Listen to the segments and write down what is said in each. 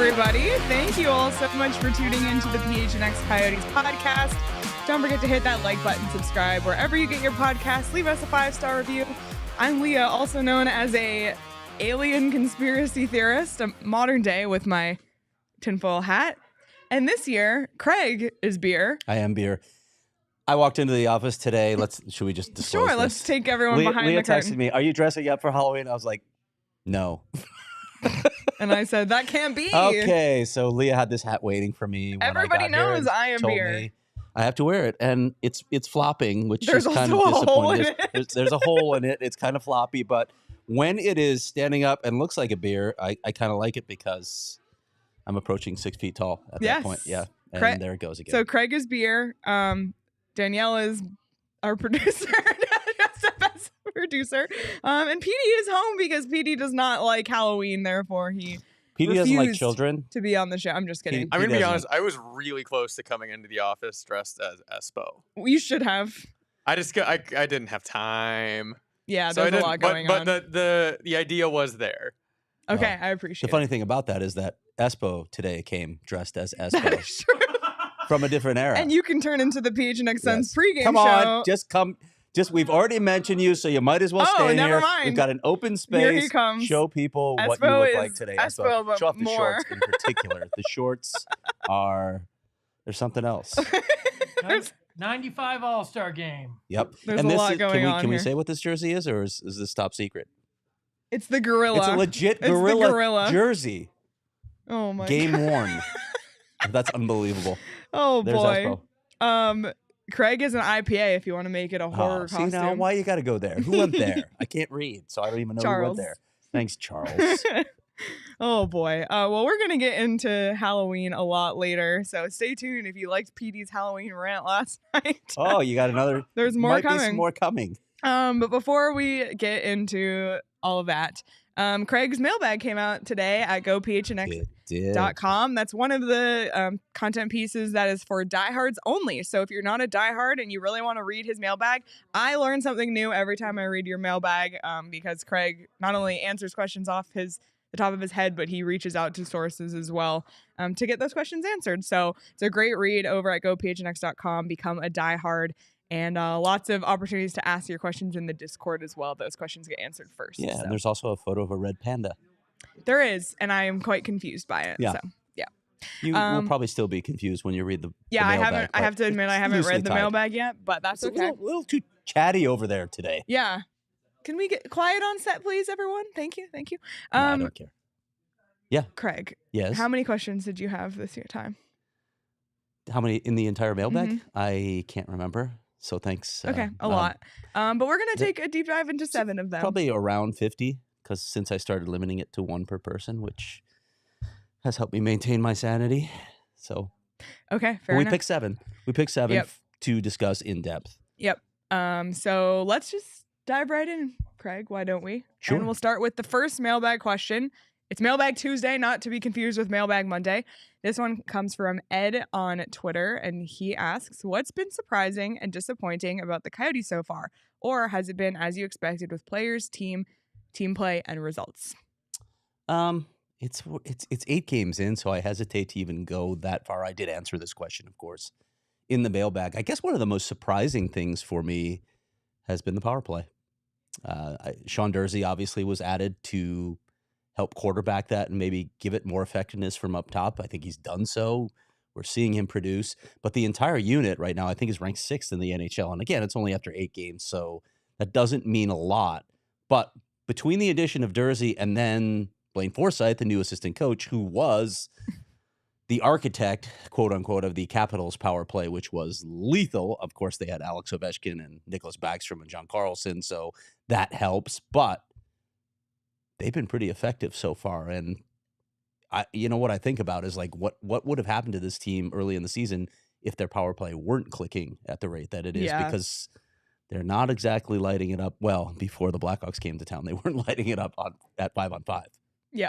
everybody. Thank you all so much for tuning into the PHNX Coyotes Podcast. Don't forget to hit that like button, subscribe wherever you get your podcasts. Leave us a 5-star review. I'm Leah, also known as a alien conspiracy theorist, a modern day with my tinfoil hat. And this year, Craig is beer. I am beer. I walked into the office today. Should we just disclose Sure, this? let's take everyone behind Leah the curtain. texted me, "Are you dressing up for Halloween?" I was like, "No." And I said, that can't be. Okay, so Leah had this hat waiting for me. When Everybody I got here knows I am told beer. me I have to wear it, and it's flopping, which There's is kind of also a hole in disappointing. it. There's a hole in it. It's kind of floppy, but when it is standing up and looks like a beer, I kind of like it because I'm approaching 6 feet tall at that point. Yeah, and there it goes again. So Craig is beer. Danielle is our producer. Best producer. And PD is home because PD does not like Halloween. Therefore, he PD doesn't like refused children to be on the show. I'm just kidding. He I'm going to be doesn't. honest. I was really close to coming into the office dressed as Espo. You should have. I didn't have time. Yeah, So there's a lot going on. But the idea was there. Okay, I appreciate The funny thing about that is that Espo today came dressed as That Espo is true. from a different era. And you can turn into the PHNX Suns pregame Come show. on, just come. We've already mentioned you, so you might as well stay never here. mind. We've got an open space. Here he comes. Show people what you Espo look is like today. Espo, but Show off the more. shorts in particular. The shorts there's something else. 95 All-Star game. Yep. There's and a this lot is, going on Can we here. say what this jersey is, or is this top secret? It's the gorilla. It's a legit It's the gorilla, gorilla. jersey. Oh my Game God. worn. That's unbelievable. Oh There's boy. Espo. Craig is an IPA if you want to make it a horror See costume. now, why you got to go there? Who went there? I can't read, so I don't even know who Charles. went there. Thanks, Charles. Oh boy. Well, we're gonna get into Halloween a lot later, so stay tuned if you liked PD's Halloween rant last night. Oh, you got another. There's more might be coming. some more coming. But before we get into all of that, Craig's mailbag came out today at gophnx.com. It did. That's one of the content pieces that is for diehards only. So if you're not a diehard and you really want to read his mailbag, I learn something new every time I read your mailbag because Craig not only answers questions off the top of his head, but he reaches out to sources as well to get those questions answered. So it's a great read over at gophnx.com. Become a diehard. And lots of opportunities to ask your questions in the Discord as well. Those questions get answered first. Yeah, so. and there's also a photo of a red panda. There is, and I am quite confused by it. Yeah. So, yeah. You will probably still be confused when you read the Yeah, the mailbag, I have to admit, I haven't read the mailbag yet, but that's It's okay. a little too chatty over there today. Yeah. Can we get quiet on set, please, everyone? Thank you. Thank you. No, I don't care. Craig, Yes. how many questions did you have this year time? How many in the entire mailbag? Mhm. I can't remember. So thanks. Okay, a lot. But we're going to take a deep dive into 7 of them. Probably around 50, because since I started limiting it to 1 per person, which has helped me maintain my sanity. So Okay, but fair we enough. picked 7. We picked 7 Yep. to discuss in depth. Yep. So let's just dive right in, Craig. Why don't we? Sure. And we'll start with the first mailbag question. It's Mailbag Tuesday, not to be confused with Mailbag Monday. This one comes from Ed on Twitter, and he asks, what's been surprising and disappointing about the Coyotes so far? Or has it been as you expected with players, team play, and results? It's 8 games in, so I hesitate to even go that far. I did answer this question, of course, in the mailbag. I guess one of the most surprising things for me has been the power play. Sean Durzi obviously was added to help quarterback that and maybe give it more effectiveness from up top. I think he's done so. We're seeing him produce. But the entire unit right now, I think, is ranked 6th in the NHL. And again, it's only after 8 games, so that doesn't mean a lot. But between the addition of Durzi and then Blaine Forsythe, the new assistant coach, who was the architect, quote unquote, of the Capitals power play, which was lethal. Of course, they had Alex Ovechkin and Nicholas Backstrom and John Carlson, so that helps. But they've been pretty effective so far. And what I think about is like what would have happened to this team early in the season if their power play weren't clicking at the rate that it is, Yeah. because they're not exactly lighting it up. Well, before the Blackhawks came to town, they weren't lighting it up at 5-on-5. Yeah.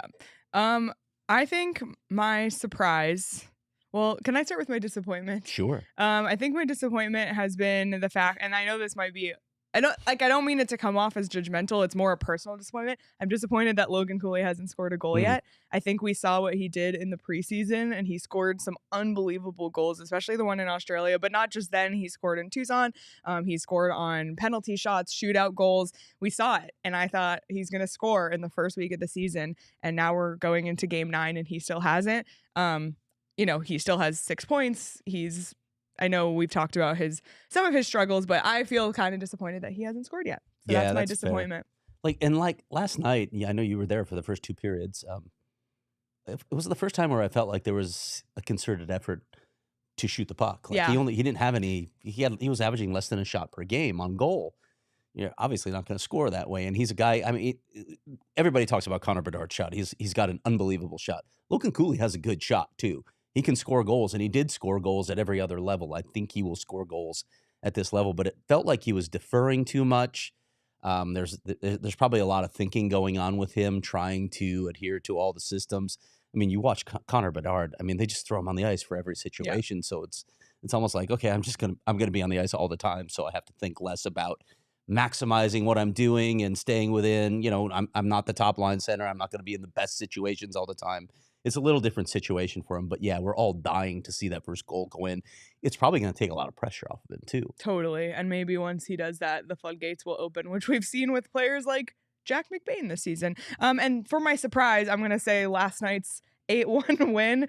I think my surprise. Well, can I start with my disappointment? Sure. I think my disappointment has been the fact, and I know this might be I don't mean it to come off as judgmental. It's more a personal disappointment. I'm disappointed that Logan Cooley hasn't scored a goal yet. I think we saw what he did in the preseason, and he scored some unbelievable goals, especially the one in Australia. But not just then. He scored in Tucson. He scored on penalty shots, shootout goals. We saw it, and I thought he's going to score in the first week of the season. And now we're going into Game 9, and he still hasn't. He still has 6 points. I know we've talked about some of his struggles, but I feel kind of disappointed that he hasn't scored yet. So Yeah, that's my that's disappointment. fair. Like last night, I know you were there for the first 2 periods. It was the first time where I felt like there was a concerted effort to shoot the puck. Like Yeah. he didn't have any. He was averaging less than a shot per game on goal. You're obviously not going to score that way. And he's a guy. I mean, everybody talks about Connor Bedard's shot. He's got an unbelievable shot. Logan Cooley has a good shot too. He can score goals, and he did score goals at every other level. I think he will score goals at this level, but it felt like he was deferring too much. There's probably a lot of thinking going on with him, trying to adhere to all the systems. I mean, you watch Connor Bedard. I mean, they just throw him on the ice for every situation. So it's almost like, okay, I'm gonna be on the ice all the time, so I have to think less about maximizing what I'm doing and staying within. I'm not the top line center. I'm not going to be in the best situations all the time. It's a little different situation for him, but yeah, we're all dying to see that first goal go in. It's probably going to take a lot of pressure off of him too. Totally. And maybe once he does that, the floodgates will open, which we've seen with players like Jack McBain this season. And for my surprise, I'm going to say last night's 8-1 win.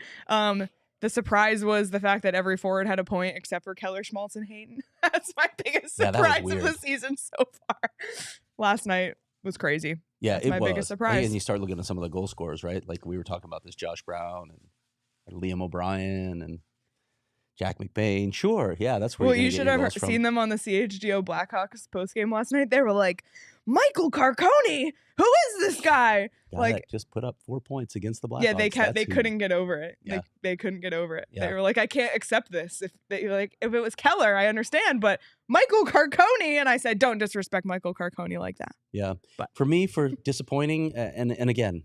The surprise was the fact that every forward had a point except for Keller, Schmaltz, and Hayton. That's my biggest surprise of the season so far. Last night was crazy. Yeah, That's it my was. biggest surprise. And you start looking at some of the goal scorers, right? Like we were talking about this Josh Brown and Liam O'Brien and Jack McBain. Sure, yeah, that's where. Well, you should have seen them on the CHGO Blackhawks postgame last night. They were like, Michael Carcone, who is this guy? Like, just put up 4 points against the Blackhawks. Yeah, they couldn't get over it. Yeah. They couldn't get over it. Yeah. They were like, I can't accept this. If it was Keller, I understand, but Michael Carcone, and I said, don't disrespect Michael Carcone like that. Yeah, but for me, for disappointing, and again,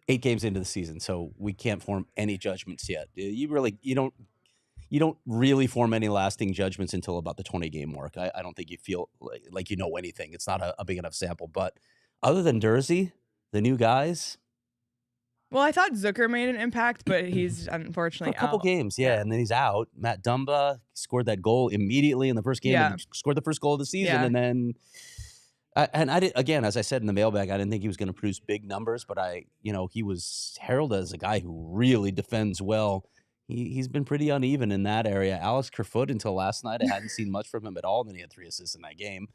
8 games into the season, so we can't form any judgments yet. You don't really form any lasting judgments until about the 20-game mark. I don't think you feel like you know anything. It's not a big enough sample. But other than Dursey, the new guys. Well, I thought Zucker made an impact, but he's unfortunately for a couple out. games, yeah, and then he's out. Matt Dumba scored that goal immediately in the first game. Yeah. And scored the first goal of the season, and then. I did, again, as I said in the mailbag, I didn't think he was going to produce big numbers, but he was heralded as a guy who really defends well. He's been pretty uneven in that area. Alex Kerfoot, until last night, I hadn't seen much from him at all. And then he had 3 assists in that game.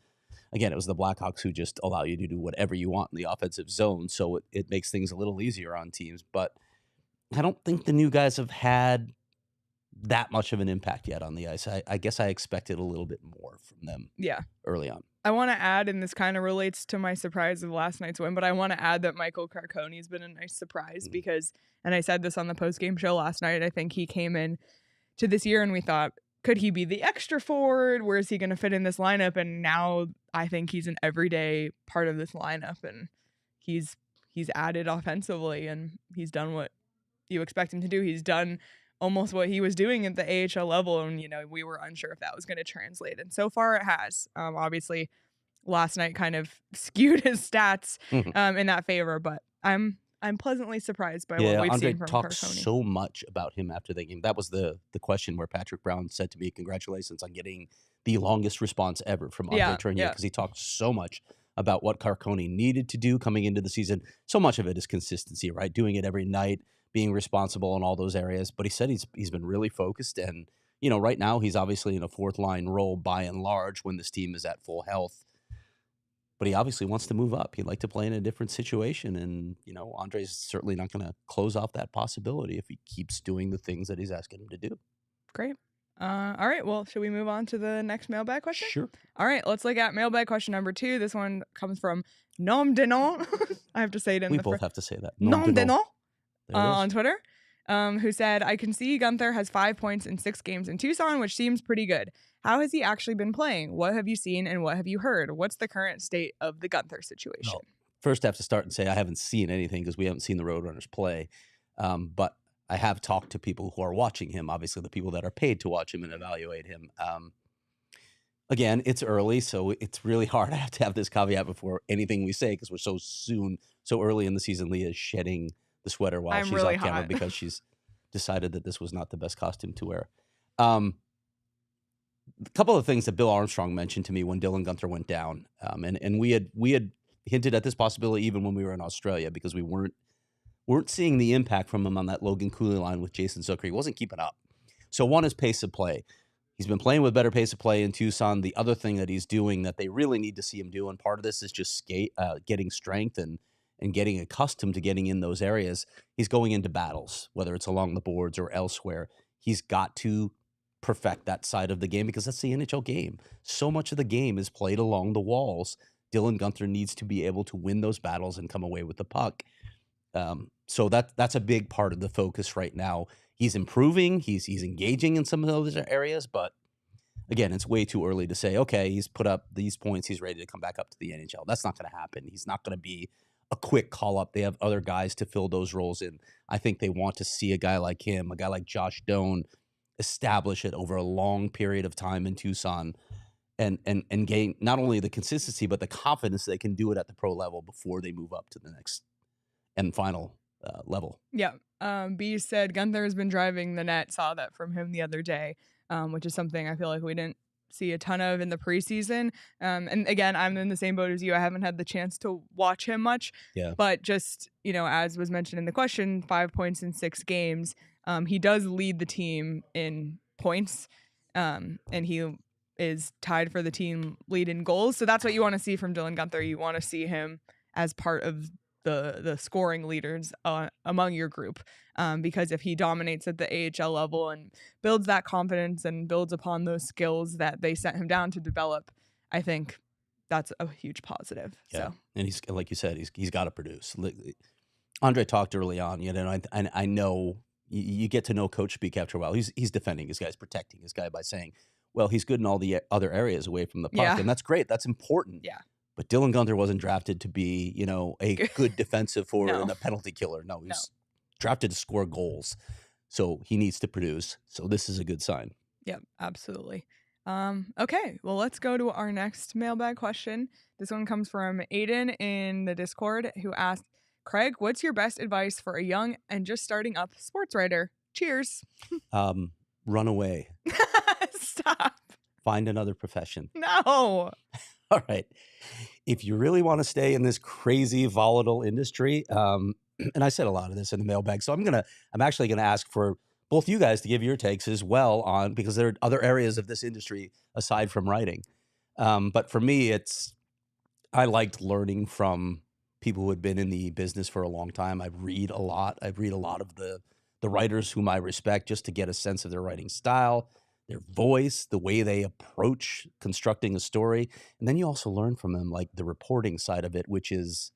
Again, it was the Blackhawks who just allow you to do whatever you want in the offensive zone, so it makes things a little easier on teams. But I don't think the new guys have had that much of an impact yet on the ice. I guess I expected a little bit more from them. Yeah. Early on. I want to add, and this kind of relates to my surprise of last night's win, but I want to add that Michael Carcone has been a nice surprise because, and I said this on the post-game show last night, I think he came in to this year and we thought, could he be the extra forward? Where is he going to fit in this lineup? And now I think he's an everyday part of this lineup, and he's added offensively, and he's done what you expect him to do. He's done almost what he was doing at the AHL level, and we were unsure if that was going to translate, and so far it has. Obviously, last night kind of skewed his stats in that favor, but I'm pleasantly surprised by what we've seen from Carcone. Talked so much about him after the game. That was the question where Patrick Brown said to me, "Congratulations on getting the longest response ever from Andre Tournier," because he talked so much about what Carcone needed to do coming into the season. So much of it is consistency, right? Doing it every night, being responsible in all those areas. But he said he's been really focused, and right now he's obviously in a 4th line role by and large when this team is at full health. But he obviously wants to move up. He'd like to play in a different situation, and Andre's certainly not going to close off that possibility if he keeps doing the things that he's asking him to do. Great. All right. Well, should we move on to the next mailbag question? Sure. All right. Let's look at mailbag question number 2. This one comes from Nom Denon. I have to say it in we both have to say that. Nom Denon. On Twitter, who said, I can see Guenther has 5 points in 6 games in Tucson, which seems pretty good. How has he actually been playing? What have you seen and what have you heard? What's the current state of the Guenther situation? No. First, I have to start and say I haven't seen anything because we haven't seen the Roadrunners play. But I have talked to people who are watching him, obviously the people that are paid to watch him and evaluate him. Again, it's early, so it's really hard. I have to have this caveat before anything we say because we're so early in the season. Leah is shedding the sweater while I'm she's really off camera hot. because she's decided that this was not the best costume to wear. A couple of things that Bill Armstrong mentioned to me when Dylan Guenther went down, and we had hinted at this possibility even when we were in Australia because we weren't seeing the impact from him on that Logan Cooley line with Jason Zucker. He wasn't keeping up. So one is pace of play. He's been playing with better pace of play in Tucson. The other thing that he's doing that they really need to see him do, and part of this is just getting strength and getting accustomed to getting in those areas. He's going into battles, whether it's along the boards or elsewhere. He's got to perfect that side of the game because that's the NHL game. So much of the game is played along the walls. Dylan Guenther needs to be able to win those battles and come away with the puck. So that's a big part of the focus right now. He's improving. He's engaging in some of those areas, but again, it's way too early to say, okay, he's put up these points. He's ready to come back up to the NHL. That's not going to happen. He's not going to be a quick call up. They have other guys to fill those roles in. I think they want to see a guy like him, a guy like Josh Doan, establish it over a long period of time in Tucson and gain not only the consistency, but the confidence they can do it at the pro level before they move up to the next and final level. Yeah. B said Guenther has been driving the net. Saw that from him the other day, which is something I feel like we didn't see a ton of in the preseason. And again, I'm in the same boat as you. I haven't had the chance to watch him much. Yeah. But just, as was mentioned in the question, 5 points in 6 games. He does lead the team in points, and he is tied for the team lead in goals. So that's what you want to see from Dylan Guenther. You want to see him as part of the scoring leaders among your group, because if he dominates at the AHL level and builds that confidence and builds upon those skills that they sent him down to develop, I think that's a huge positive. Yeah. So, and he's, like you said, he's got to produce. Andre talked early on, I know you get to know coach speak after a while. He's defending his guy, he's protecting his guy by saying, well, he's good in all the other areas away from the puck. Yeah. And that's great. That's important. Yeah. But Dylan Guenther wasn't drafted to be, a good defensive forward No. and a penalty killer. No, he's drafted to score goals. So he needs to produce. So this is a good sign. Yep, absolutely. Okay, well, let's go to our next mailbag question. This one comes from Aiden in the Discord, who asked, Craig, what's your best advice for a young and just starting up sports writer? Cheers. Run away. Stop. Find another profession. No. All right. If you really want to stay in this crazy, volatile industry, and I said a lot of this in the mailbag, so I'm actually gonna ask for both you guys to give your takes as well on, because there are other areas of this industry aside from writing. But for me, I liked learning from people who had been in the business for a long time. I read a lot. I read a lot of the writers whom I respect just to get a sense of their writing style, their voice, the way they approach constructing a story. And then you also learn from them, like the reporting side of it, which is,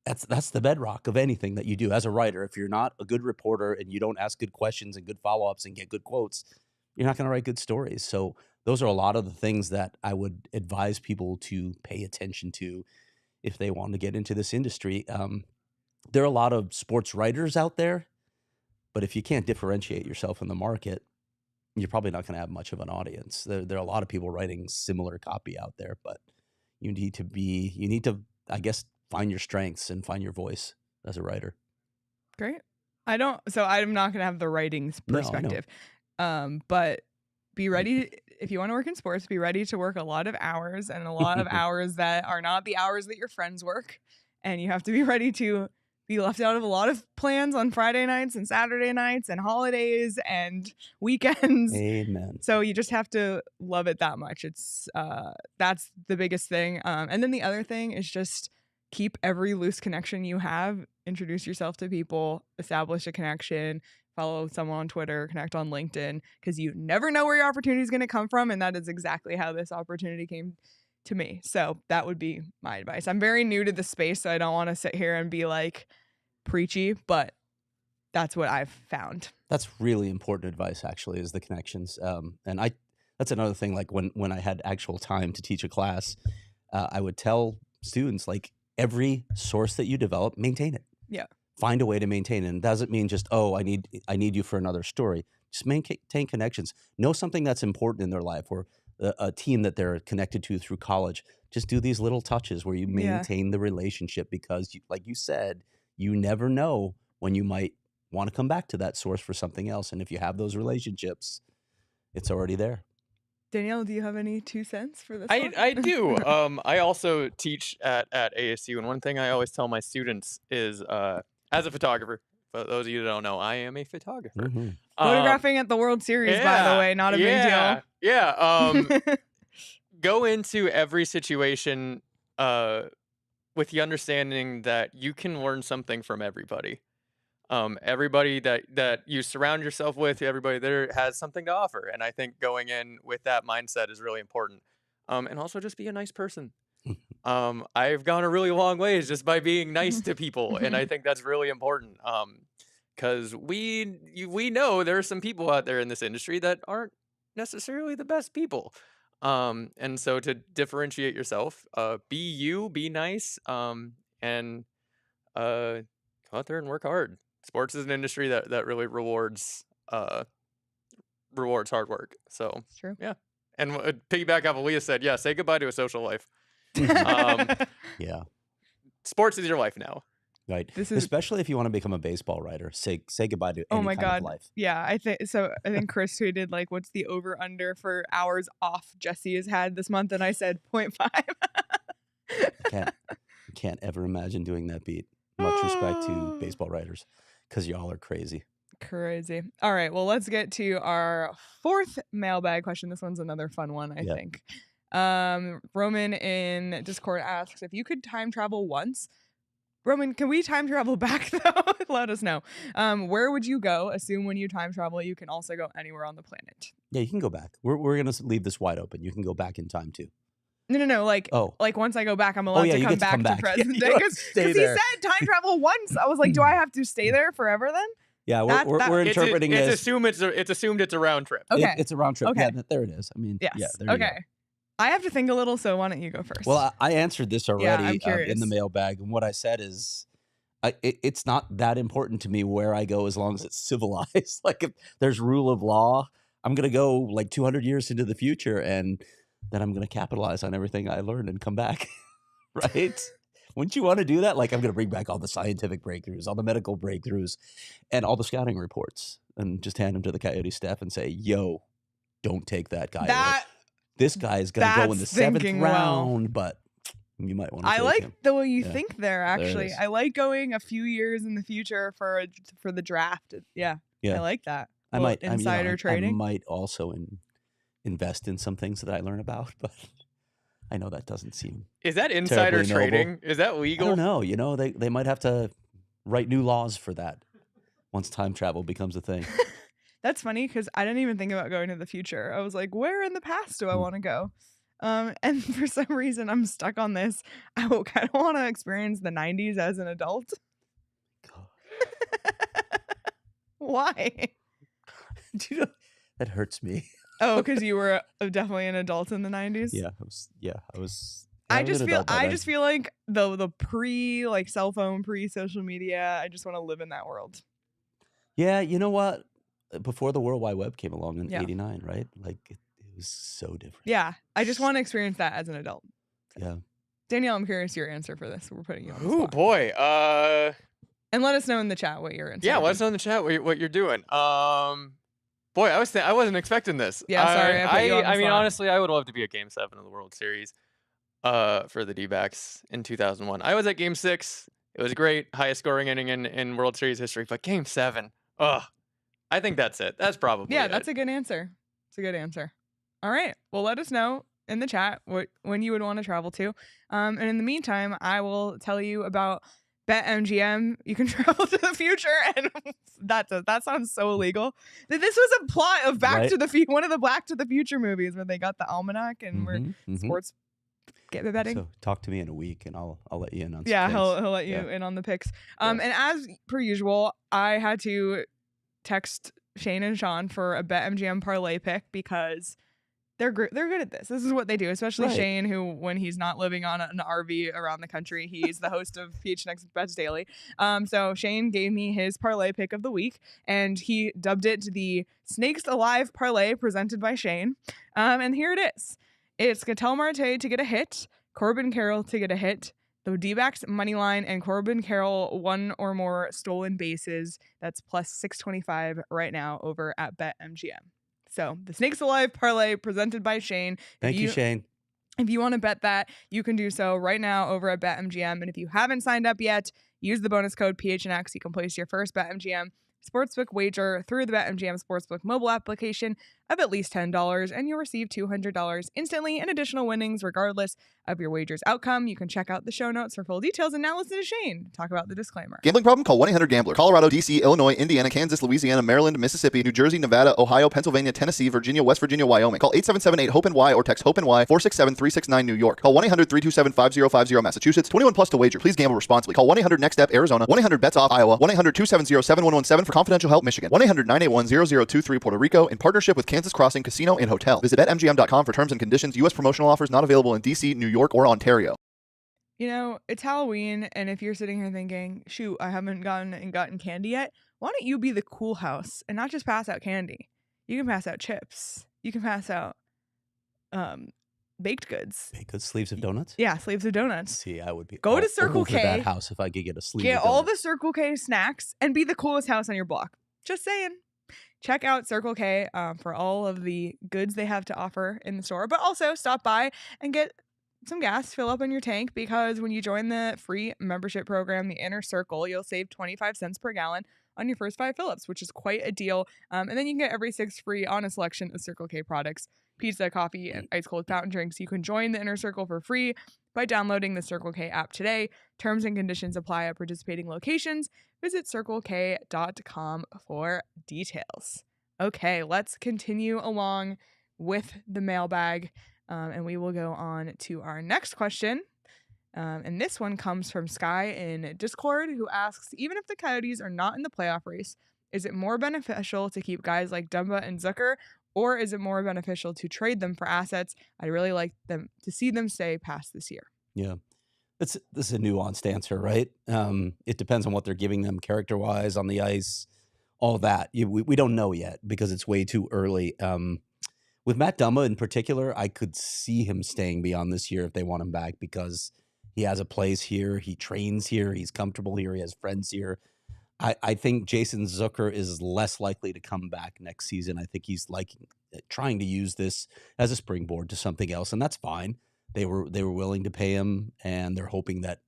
that's the bedrock of anything that you do as a writer. If you're not a good reporter and you don't ask good questions and good follow-ups and get good quotes, you're not going to write good stories. So those are a lot of the things that I would advise people to pay attention to if they want to get into this industry. There are a lot of sports writers out there, but if you can't differentiate yourself in the market, you're probably not going to have much of an audience. There are a lot of people writing similar copy out there, but you need to, I guess, find your strengths and find your voice as a writer. Great. I'm not going to have the writing perspective. But be ready, if you want to work in sports, be ready to work a lot of hours, and a lot of hours that are not the hours that your friends work. And you have to be ready to be left out of a lot of plans on Friday nights and Saturday nights and holidays and weekends. Amen. So you just have to love it that much. That's the biggest thing. And then the other thing is just keep every loose connection you have. Introduce yourself to people, establish a connection, follow someone on Twitter, connect on LinkedIn, because you never know where your opportunity is going to come from. And that is exactly how this opportunity came to me. So that would be my advice. I'm very new to the space, so I don't want to sit here and be like preachy, but that's what I've found. That's really important advice, actually, is the connections. And that's another thing, like when I had actual time to teach a class, I would tell students, like, every source that you develop, maintain it. Yeah. Find a way to maintain it. And it doesn't mean just, oh, I need you for another story. Just maintain connections. Know something that's important in their life, or a team that they're connected to through college. Just do these little touches where you maintain the relationship because, like you said, you never know when you might want to come back to that source for something else. And if you have those relationships, it's already there. Danielle, do you have any 2 cents for this one? I do. I also teach at ASU, and one thing I always tell my students is, as a photographer, for those of you that don't know, I am a photographer. Mm-hmm. Photographing at the World Series, by the way, not a big deal. Yeah. Go into every situation with the understanding that you can learn something from everybody. Everybody that you surround yourself with, everybody there has something to offer. And I think going in with that mindset is really important. And also just be a nice person. I've gone a really long ways just by being nice to people. And I think that's really important. Because we know there are some people out there in this industry that aren't necessarily the best people. And so to differentiate yourself, be you, be nice, and go out there and work hard. Sports is an industry that really rewards hard work. So It's true. yeah. And piggyback off what Leah said, yeah, say goodbye to a social life. Yeah. Sports is your life now. Right. This is- Especially if you want to become a baseball writer, say goodbye to any Oh my kind of God. life. Yeah, I think Chris tweeted like, what's the over under for hours off Jesse has had this month? And I said 0.5. Can't ever imagine doing that beat. Much respect to baseball writers because y'all are crazy. Crazy. All right. Well, let's get to our 4th mailbag question. This one's another fun one, I think. Roman in Discord asks, if you could time travel once, Roman, can we time travel back though? Let us know. Where would you go? Assume when you time travel, you can also go anywhere on the planet. Yeah, you can go back. We're going to leave this wide open. You can go back in time too. No. Like once I go back, I'm allowed to come back to present day. Because he said time travel once. I was like, do I have to stay there forever then? Yeah, we're interpreting it. It's assumed it's a round trip. Okay. It's a round trip. Okay. Yeah, there it is. I mean, yes. yeah, there you go. I have to think a little, so why don't you go first? Well, I answered this already I'm curious. in the mailbag, and what I said is, it's not that important to me where I go as long as it's civilized. Like if there's rule of law, I'm gonna go like 200 years into the future, and then I'm gonna capitalize on everything I learned and come back. Right? Wouldn't you want to do that? Like I'm gonna bring back all the scientific breakthroughs, all the medical breakthroughs, and all the scouting reports, and just hand them to the Coyote staff and say, "Yo, don't take that guy away. This guy is going to go in the 7th round, but you might want to take him." I like the way you think there, actually. There I like going a few years in the future for the draft. Yeah. I like that. I might insider trading. I might also invest in some things that I learn about, but I know that doesn't seem. Is that insider trading? Noble. Is that legal? I don't know. They might have to write new laws for that once time travel becomes a thing. That's funny because I didn't even think about going to the future. I was like, where in the past do I want to go? And for some reason, I'm stuck on this. I kind of want to experience the 90s as an adult. Why? Do you know, that hurts me. Oh, because you were definitely an adult in the 90s? Yeah, I was. I just feel like the pre like cell phone, pre social media. I just want to live in that world. Yeah, you know what? Before the World Wide Web came along in '89, right? Like it was so different. Yeah, I just want to experience that as an adult. So. Yeah, Danielle, I'm curious your answer for this. We're putting you on the spot. Oh boy. And let us know in the chat what your answer. Yeah, let us know in the chat what you're doing. Boy, I wasn't expecting this. Yeah, sorry. I mean, honestly, I would love to be at Game 7 of the World Series for the D-backs in 2001. I was at Game 6. It was great. Highest scoring inning in World Series history. But Game 7, I think that's it. That's probably it. That's a good answer. It's a good answer. All right. Well, let us know in the chat when you would want to travel to. And in the meantime, I will tell you about BetMGM. You can travel to the future, and that sounds so illegal. This was a plot of one of the Back to the Future movies where they got the almanac and where sports get the betting. So talk to me in a week, and I'll let you in on. Yeah, he'll let you in on the picks. And as per usual, I had to text Shane and Sean for a BetMGM parlay pick because They're good at this. This is what they do, especially Right. Shane, who, when he's not living on an RV around the country, he's the host of PHNX Bets Daily. So Shane gave me his parlay pick of the week, and he dubbed it the Snakes Alive Parlay presented by Shane. And here it is. It's Gatel Marte to get a hit, Corbin Carroll to get a hit, the D-backs money line, and Corbin Carroll one or more stolen bases. That's plus 625 right now over at BetMGM. So the Snakes Alive Parlay presented by Shane. Thank you, Shane. If you want to bet that, you can do so right now over at BetMGM. And if you haven't signed up yet, use the bonus code PHNX. You can place your first BetMGM sportsbook wager through the BetMGM Sportsbook mobile application of at least $10, and you'll receive $200 instantly in additional winnings regardless of your wager's outcome. You can check out the show notes for full details, and now listen to Shane talk about the disclaimer. Gambling problem? Call 1-800-GAMBLER. Colorado, D.C., Illinois, Indiana, Kansas, Louisiana, Maryland, Mississippi, New Jersey, Nevada, Ohio, Pennsylvania, Tennessee, Virginia, West Virginia, Wyoming. Call 877-8-HOPE-NY or text HOPE-NY 467-369 New York. Call 1-800-327-5050 Massachusetts. 21 plus to wager. Please gamble responsibly. Call 1-800-NEXT-STEP Arizona. 1-800-BETS-OFF Iowa. 1-800-270-7117 for confidential help Michigan. 1-800-981-0023 Puerto Rico in partnership with Kansas Crossing Casino and Hotel. Visit BetMGM.com for terms and conditions. U.S. promotional offers not available in D.C., New York, or Ontario. You know, it's Halloween, and if you're sitting here thinking, shoot, I haven't gotten candy yet, why don't you be the cool house and not just pass out candy? You can pass out chips. You can pass out baked goods. Baked goods, sleeves of donuts? Yeah, sleeves of donuts. See, I would be Go to Circle over that K. house if I could get a sleeve Get of all donuts. the Circle K snacks and be the coolest house on your block. Just saying. Check out Circle K for all of the goods they have to offer in the store, but also stop by and get some gas, fill up on your tank, because when you join the free membership program, the Inner Circle, you'll save 25 cents per gallon on your first 5 fill-ups, which is quite a deal. And then you can get every 6 free on a selection of Circle K products, pizza, coffee, and ice cold fountain drinks. You can join the Inner Circle for free by downloading the Circle K app today. Terms and conditions apply at participating locations. Visit circlek.com for details. Okay, let's continue along with the mailbag, and we will go on to our next question. And this one comes from Sky in Discord, who asks, even if the Coyotes are not in the playoff race, is it more beneficial to keep guys like Dumba and Zucker, or is it more beneficial to trade them for assets? I'd really like them to see them stay past this year. Yeah. This is a nuanced answer, right? It depends on what they're giving them character-wise on the ice, all that. We don't know yet because it's way too early. With Matt Dumba in particular, I could see him staying beyond this year if they want him back, because he has a place here, he trains here, he's comfortable here, he has friends here. I think Jason Zucker is less likely to come back next season. I think he's trying to use this as a springboard to something else, and that's fine. They were willing to pay him, and they're hoping that,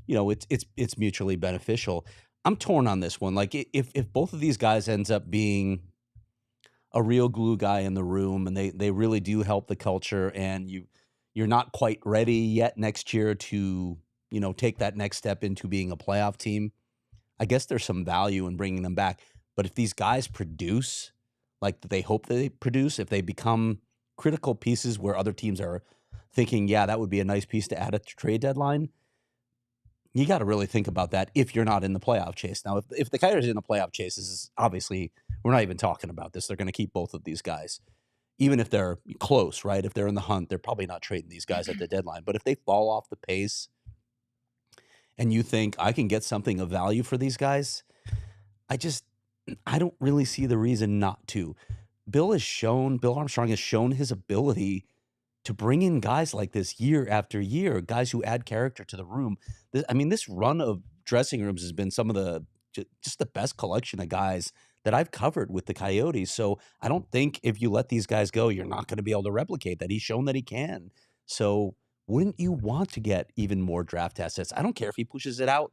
it's mutually beneficial. I'm torn on this one. Like, if both of these guys ends up being a real glue guy in the room, and they really do help the culture, and you're not quite ready yet next year to, take that next step into being a playoff team, I guess there's some value in bringing them back. But if these guys produce like they hope they produce, if they become critical pieces where other teams are thinking, yeah, that would be a nice piece to add at the trade deadline, you got to really think about that if you're not in the playoff chase. Now, if the Coyotes are in the playoff chase, is obviously, we're not even talking about this. They're going to keep both of these guys, even if they're close, right? If they're in the hunt, they're probably not trading these guys at the deadline. But if they fall off the pace and you think I can get something of value for these guys, I don't really see the reason not to. Bill Armstrong has shown his ability to bring in guys like this year after year, guys who add character to the room. This run of dressing rooms has been some of just the best collection of guys that I've covered with the Coyotes. So I don't think if you let these guys go, you're not going to be able to replicate that. He's shown that he can. So wouldn't you want to get even more draft assets? I don't care if he pushes it out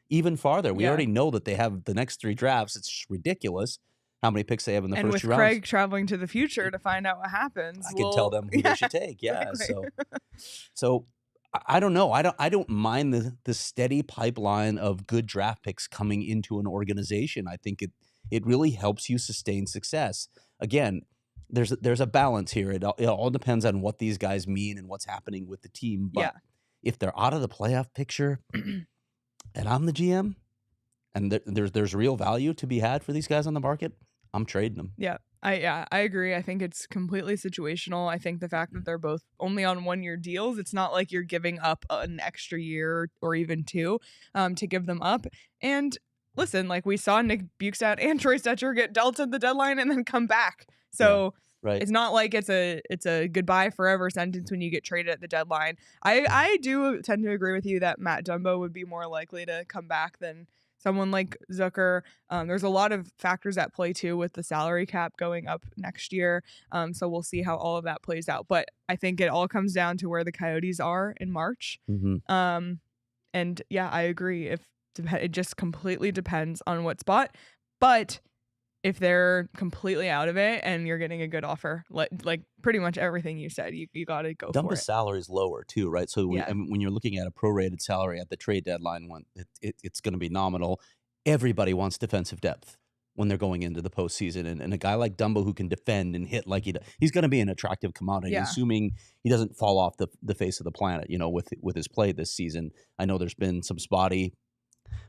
even farther. We already know that they have the next 3 drafts. It's just ridiculous how many picks they have in the first 2 rounds. And with Craig traveling to the future to find out what happens, I can tell them who they should take. Yeah. Exactly. So I don't know. I don't mind the steady pipeline of good draft picks coming into an organization. I think it really helps you sustain success. Again, there's a balance here. It all depends on what these guys mean and what's happening with the team. But if they're out of the playoff picture and I'm the GM and there's real value to be had for these guys on the market, I'm trading him. Yeah. I agree. I think it's completely situational. I think the fact that they're both only on 1-year deals, it's not like you're giving up an extra year or even 2 to give them up. And listen, like we saw Nick Bukestad and Troy Stetcher get dealt at the deadline and then come back. So Right. it's not like it's a goodbye forever sentence when you get traded at the deadline. I do tend to agree with you that Matt Dumba would be more likely to come back than someone like Zucker. There's a lot of factors at play too with the salary cap going up next year. So we'll see how all of that plays out. But I think it all comes down to where the Coyotes are in March. Mm-hmm. And yeah, I agree. It just completely depends on what spot. But if they're completely out of it and you're getting a good offer, like pretty much everything you said, you got to go for it. Dumba's salary is lower too, right? So Yeah. when you're looking at a prorated salary at the trade deadline, it's going to be nominal. Everybody wants defensive depth when they're going into the postseason, and a guy like Dumba who can defend and hit like he's going to be an attractive commodity, Yeah. assuming he doesn't fall off the face of the planet. With his play this season, I know there's been some spotty,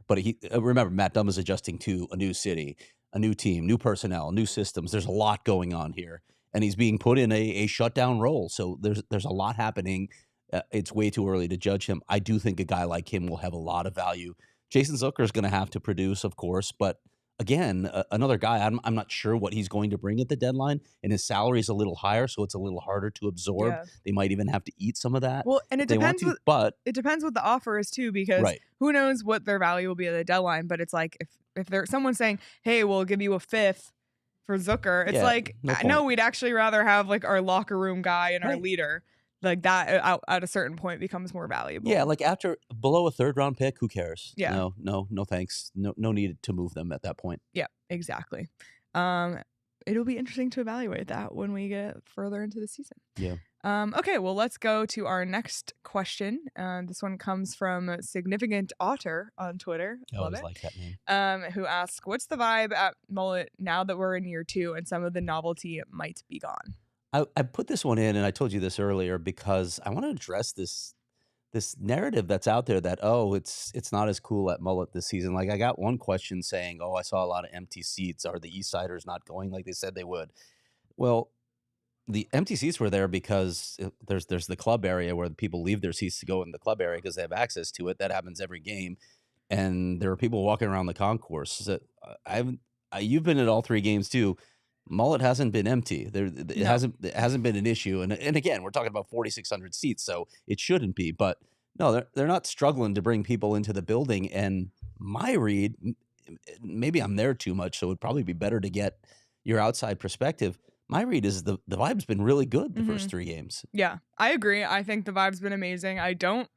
but remember Matt Dumba's adjusting to a new city, a new team, new personnel, new systems. There's a lot going on here, and he's being put in a shutdown role. So there's a lot happening. It's way too early to judge him. I do think a guy like him will have a lot of value. Jason Zucker is going to have to produce, of course, but again, another guy. I'm not sure what he's going to bring at the deadline, and his salary is a little higher, so it's a little harder to absorb. Yeah. They might even have to eat some of that. Well, and it depends. It depends what the offer is too, because who knows what their value will be at the deadline. But it's like if there's someone saying, "Hey, we'll give you a 5th for Zucker," it's like no, we'd actually rather have like our locker room guy and our leader. Like that at a certain point becomes more valuable. Yeah, like below a 3rd round pick, who cares? Yeah. No thanks. No need to move them at that point. Yeah, exactly. It'll be interesting to evaluate that when we get further into the season. Yeah. Okay, well, let's go to our next question. This one comes from Significant Otter on Twitter. I always like that name. Who asks, what's the vibe at Mullett now that we're in year 2 and some of the novelty might be gone? I put this one in, and I told you this earlier because I want to address this narrative that's out there that, it's not as cool at Mullett this season. Like I got one question saying, I saw a lot of empty seats. Are the Eastsiders not going like they said they would? Well, the empty seats were there because there's the club area where the people leave their seats to go in the club area because they have access to it. That happens every game, and there are people walking around the concourse. You've been at all 3 games too. Mullett hasn't been empty. It hasn't been an issue. And again, we're talking about 4,600 seats, so it shouldn't be. But no, they're not struggling to bring people into the building. And my read, maybe I'm there too much, so it'd probably be better to get your outside perspective. My read is the vibe's been really good the first 3 games. Yeah, I agree. I think the vibe's been amazing. I don't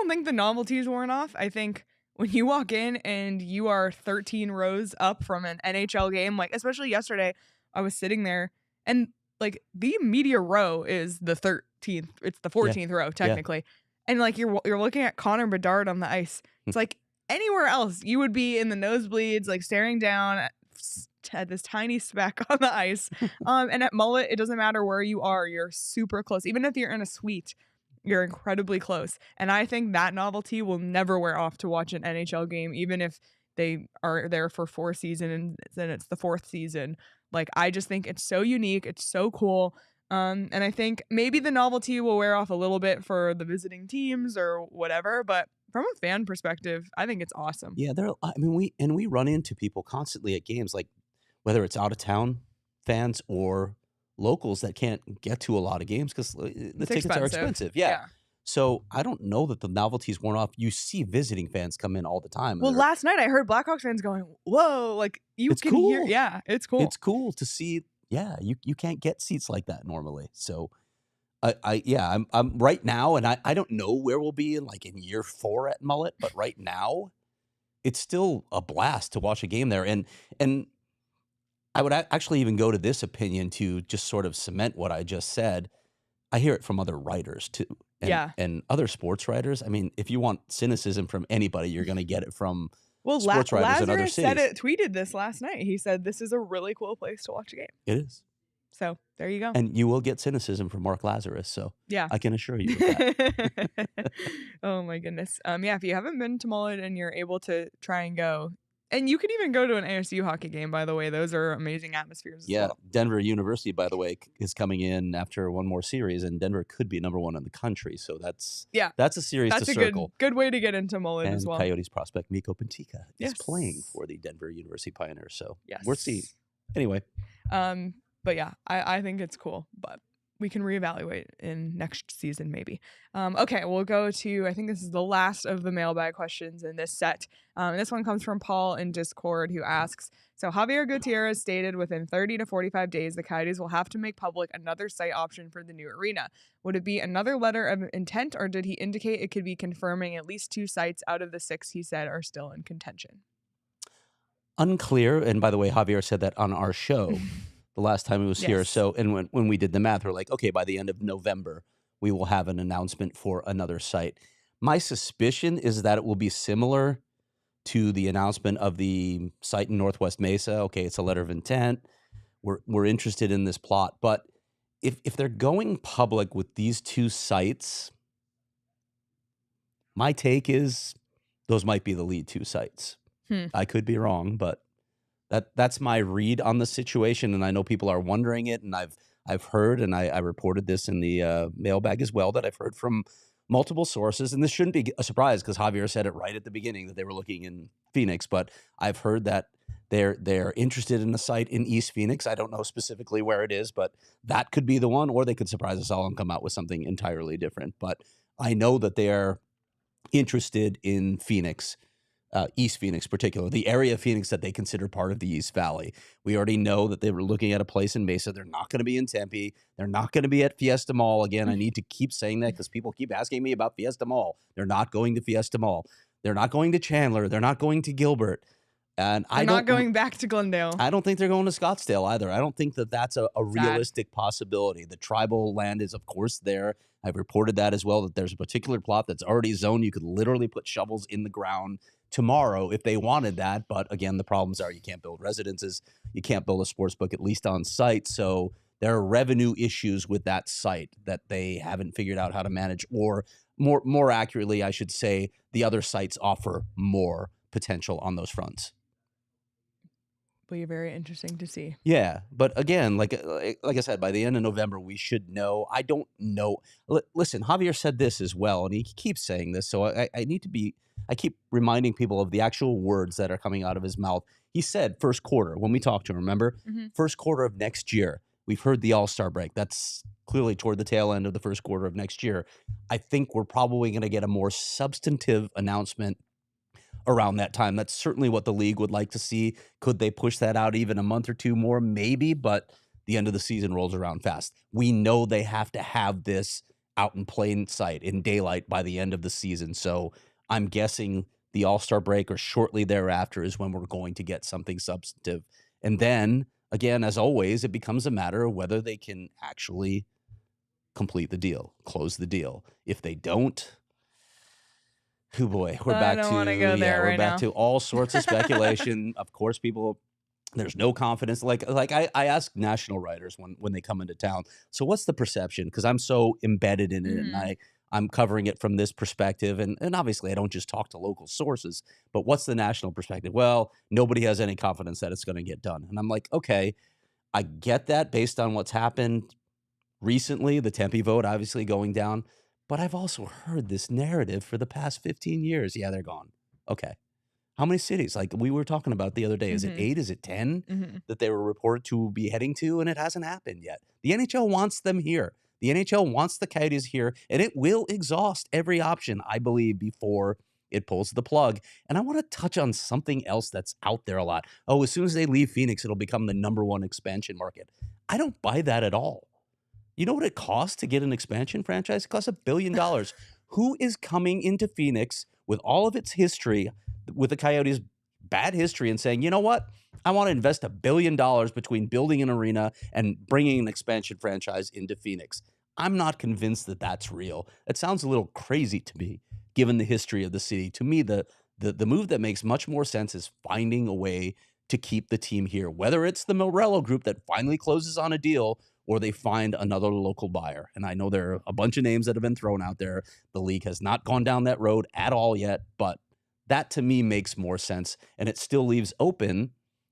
think the novelty's worn off. I think when you walk in and you are 13 rows up from an NHL game, like especially yesterday, I was sitting there and like the media row is the 13th. It's the 14th row technically. Yeah. And like you're looking at Connor Bedard on the ice. It's like anywhere else you would be in the nosebleeds, like staring down at this tiny speck on the ice. And at Mullett, it doesn't matter where you are. You're super close. Even if you're in a suite, you're incredibly close. And I think that novelty will never wear off to watch an NHL game, even if they are there for 4 seasons and then it's the 4th season. Like, I just think it's so unique. It's so cool. And I think maybe the novelty will wear off a little bit for the visiting teams or whatever. But from a fan perspective, I think it's awesome. Yeah, we run into people constantly at games, like whether it's out of town fans or locals that can't get to a lot of games because the tickets are expensive. Yeah. So I don't know that the novelty's worn off. You see visiting fans come in all the time. Well, last night I heard Blackhawks fans going, "Whoa!" Like it's can cool. hear. Yeah, it's cool. It's cool to see. Yeah, you can't get seats like that normally. So, I'm right now, and I don't know where we'll be in year 4 at Mullett, but right now, it's still a blast to watch a game there. And I would actually even go to this opinion to just sort of cement what I just said. I hear it from other writers too. And other sports writers. I mean, if you want cynicism from anybody, you're going to get it from sports writers in other cities. Tweeted this last night. He said, this is a really cool place to watch a game. It is. So there you go. And you will get cynicism from Mark Lazarus. So yeah, I can assure you of that. Oh my goodness. If you haven't been to Mullett and you're able to try and go, And you could even go to an ASU hockey game, by the way. Those are amazing atmospheres as well. Denver University, by the way, is coming in after one more series, and Denver could be number one in the country. So that's a series to circle. Good way to get into Mullett as well. Coyotes prospect Mikko Pentika is playing for the Denver University Pioneers. So we're seeing. Anyway. But yeah, I think it's cool, but we can reevaluate in next season maybe. Okay, we'll go to, I think this is the last of the mailbag questions in this set. This one comes from Paul in Discord, who asks, so Javier Gutierrez stated within 30 to 45 days the Coyotes will have to make public another site option for the new arena. Would it be another letter of intent, or did he indicate it could be confirming at least 2 sites out of the 6 he said are still in contention? Unclear. And by the way, Javier said that on our show the last time he was here. So, and when we did the math, we're like, okay, by the end of November, we will have an announcement for another site. My suspicion is that it will be similar to the announcement of the site in Northwest Mesa. Okay, it's a letter of intent. We're interested in this plot. But if they're going public with these 2 sites, my take is those might be the lead 2 sites. I could be wrong, but that's my read on the situation. And I know people are wondering it, and I've heard, and I reported this in the mailbag as well, that I've heard from multiple sources, and this shouldn't be a surprise because Javier said it right at the beginning that they were looking in Phoenix, but I've heard that they're interested in a site in East Phoenix. I don't know specifically where it is, but that could be the one, or they could surprise us all and come out with something entirely different. But I know that they are interested in Phoenix. East Phoenix particular, the area of Phoenix that they consider part of the East Valley. We already know that they were looking at a place in Mesa. They're not going to be in Tempe. They're not going to be at Fiesta Mall. Again, I need to keep saying that because people keep asking me about Fiesta Mall. They're not going to Fiesta Mall. They're not going to Chandler. They're not going to Gilbert. And they're not going back to Glendale. I don't think they're going to Scottsdale either. I don't think that that's a realistic possibility. The tribal land is, of course, there. I've reported that as well, that there's a particular plot that's already zoned. You could literally put shovels in the ground tomorrow if they wanted that. But again, the problems are you can't build residences. You can't build a sports book, at least on site. So there are revenue issues with that site that they haven't figured out how to manage, or more accurately, I should say, the other sites offer more potential on those fronts. Be very interesting to see. Yeah, but again, like I said, by the end of November, we should know. I don't know. Listen, Javier said this as well, and he keeps saying this, so I need to be. I keep reminding people of the actual words that are coming out of his mouth. He said first quarter when we talked to him. Remember, first quarter of next year. We've heard the All-Star break. That's clearly toward the tail end of the first quarter of next year. I think we're probably going to get a more substantive announcement around that time. That's certainly what the league would like to see. Could they push that out even a month or 2 more? Maybe, but the end of the season rolls around fast. We know they have to have this out in plain sight, in daylight, by the end of the season. So I'm guessing the All-Star break or shortly thereafter is when we're going to get something substantive. And then, again, as always, it becomes a matter of whether they can actually complete the deal, close the deal. If they don't, oh boy, we're back to all sorts of speculation. Of course, there's no confidence. Like I ask national writers when they come into town, so what's the perception? Because I'm so embedded in it, and I'm covering it from this perspective. And obviously I don't just talk to local sources, but what's the national perspective? Well, nobody has any confidence that it's going to get done. And I'm like, okay, I get that based on what's happened recently, the Tempe vote obviously going down. But I've also heard this narrative for the past 15 years. Yeah, they're gone. Okay. How many cities? Like we were talking about the other day. Is it 8? Is it 10 that they were reported to be heading to? And it hasn't happened yet. The NHL wants them here. The NHL wants the Coyotes here, and it will exhaust every option, I believe, before it pulls the plug. And I want to touch on something else that's out there a lot. Oh, as soon as they leave Phoenix, it'll become the #1 expansion market. I don't buy that at all. You know what it costs to get an expansion franchise? It costs $1 billion. Who is coming into Phoenix with all of its history, with the Coyotes' bad history, and saying, you know what? I want to invest $1 billion between building an arena and bringing an expansion franchise into Phoenix. I'm not convinced that that's real. It sounds a little crazy to me, given the history of the city. To me, the move that makes much more sense is finding a way to keep the team here, whether it's the Morello group that finally closes on a deal or they find another local buyer. And I know there are a bunch of names that have been thrown out there. The league has not gone down that road at all yet, but That to me makes more sense, and it still leaves open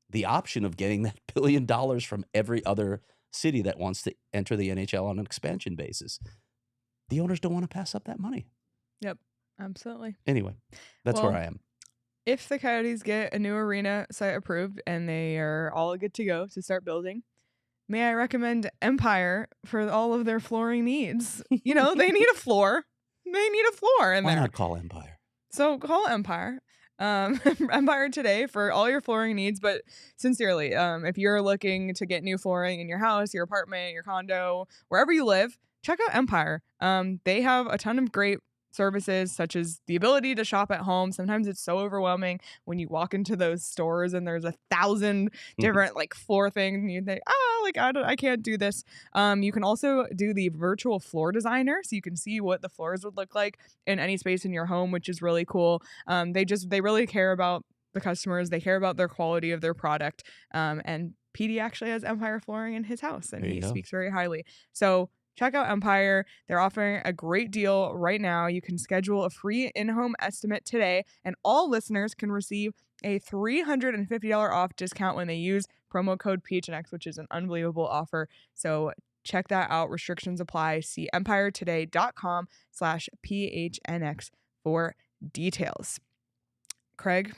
the option of getting that $1 billion from every other city that wants to enter the NHL on an expansion basis. The owners don't want to pass up that money. Yep, absolutely. Anyway, that's where I am. If the Coyotes get a new arena site approved and they are all good to go to start building, may I recommend Empire for all of their flooring needs? You know, they need a floor. They need a floor in Why there. not call Empire? So call Empire. Empire today for all your flooring needs. But sincerely, if you're looking to get new flooring in your house, your apartment, your condo, wherever you live, check out Empire. They have a ton of great services, such as the ability to shop at home. Sometimes it's so overwhelming when you walk into those stores and there's 1,000 different like floor things and you think, I can't do this. You can also do the virtual floor designer, so you can see what the floors would look like in any space in your home, which is really cool. They really care about the customers. They care about their quality of their product. And PD actually has Empire flooring in his house, and he speaks very highly. So check out Empire. They're offering a great deal right now. You can schedule a free in-home estimate today, and all listeners can receive a $350 off discount when they use promo code PHNX, which is an unbelievable offer. So check that out. Restrictions apply. See empiretoday.com/PHNX for details. Craig,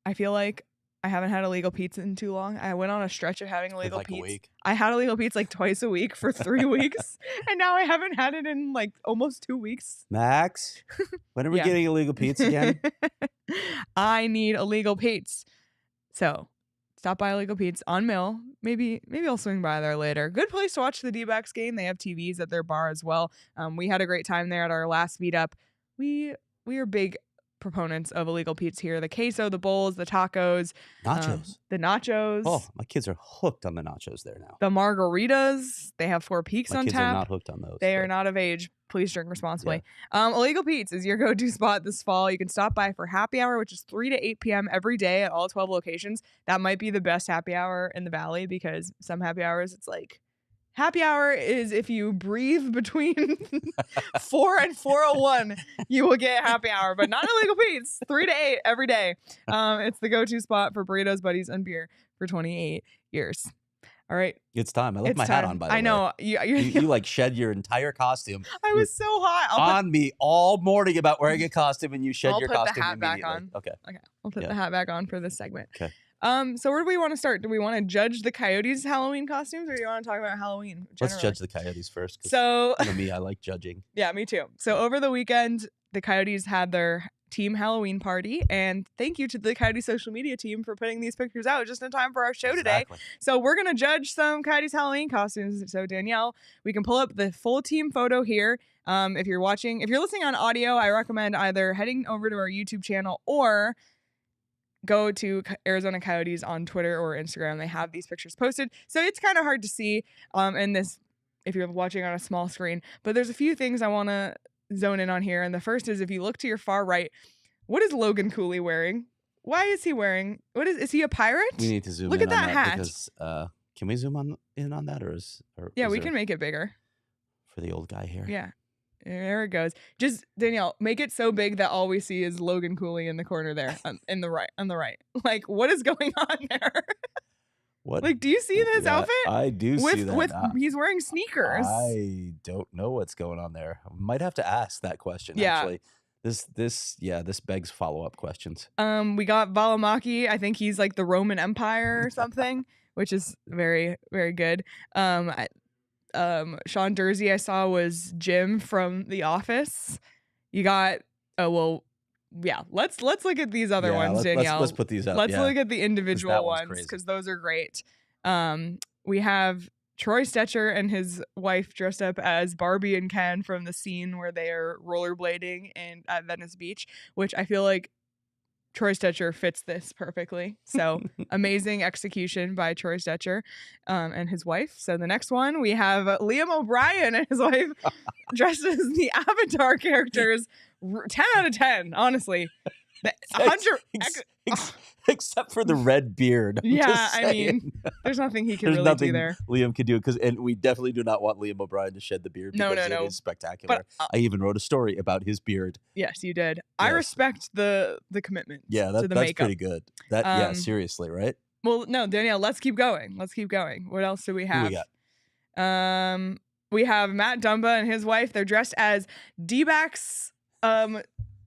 I feel like I haven't had illegal pizza in too long. I went on a stretch of having illegal like pizza. a week. I had illegal pizza like twice a week for 3 weeks, and now I haven't had it in like almost 2 weeks. Max, when are we getting illegal pizza again? I need illegal pizza. So stop by Illegal Pizza on Mill. Maybe I'll swing by there later. Good place to watch the D-backs game. They have TVs at their bar as well. We had a great time there at our last meetup. We are big proponents of illegal pizza here. The queso, the bowls, the tacos, Nachos. The nachos. Oh, my kids are hooked on the nachos there now. The margaritas. They have 4 Peaks on tap. My kids are not hooked on those. They are not of age. Please drink responsibly. Illegal Pete's is your go-to spot this fall. You can stop by for happy hour, which is 3 to 8 p.m. every day at all 12 locations. That might be the best happy hour in the Valley, because some happy hours, it's like, happy hour is if you breathe between 4 and 4:01, you will get happy hour, but not Illegal Pete's. 3 to 8 every day. It's the go-to spot for burritos, buddies, and beer for 28 years. All right. It's time. I left my hat on, by the way. I know. You like shed your entire costume. I was so hot. On me all morning about wearing a costume, and you shed your costume I'll put the hat immediately. back on. Okay. I'll put the hat back on for this segment. Okay. So where do we want to start? Do we want to judge the Coyotes' Halloween costumes, or do you want to talk about Halloween generally? Let's judge the Coyotes first. So, you know me, I like judging. Yeah, me too. So over the weekend, the Coyotes had their team Halloween party, and thank you to the Coyotes social media team for putting these pictures out just in time for our show today. So we're going to judge some Coyotes Halloween costumes. So Danielle, we can pull up the full team photo here. If you're listening on audio, I recommend either heading over to our YouTube channel or go to Arizona Coyotes on Twitter or Instagram. They have these pictures posted. So it's kind of hard to see in this if you're watching on a small screen. But there's a few things I want to zone in on here. And the first is, if you look to your far right, what is Logan Cooley wearing? Why is he wearing? Is he a pirate? We need to zoom Look in at on that that hat. because can we zoom in on that, or yeah, we can make it bigger for the old guy here. Yeah. There it goes. Just Danielle, make it so big that all we see is Logan Cooley in the corner there, on the right. Like, what is going on there? What? Like, do you see his outfit? I do see that. He's wearing sneakers. I don't know what's going on there. I might have to ask that question. Yeah. Actually, this begs follow-up questions. We got Valimaki. I think he's like the Roman Empire or something, which is very, very good. Sean Dursey I saw was Jim from The Office. You got let's look at these other ones, Danielle. Let's put these up. Let's look at the individual ones, because those are great. We have Troy Stetcher and his wife dressed up as Barbie and Ken from the scene where they are rollerblading at Venice Beach, which I feel like Troy Stetcher fits this perfectly. So amazing execution by Troy Stetcher and his wife. So the next one, we have Liam O'Brien and his wife dressed as the Avatar characters. 10 out of 10, honestly. Except for the red beard. I'm Yeah, just I mean, saying. there's nothing he can There's really nothing do there. Liam can do and we definitely do not want Liam O'Brien to shed the beard No, because no, no. it is spectacular. But I even wrote a story about his beard. yes, you did. I Yes. respect the commitment. Yeah, to the that's makeup. pretty good. Yeah, seriously, right? Well, no, Danielle, let's keep going. What else do we Who have? we got? We have Matt Dumba and his wife. They're dressed as D-backs.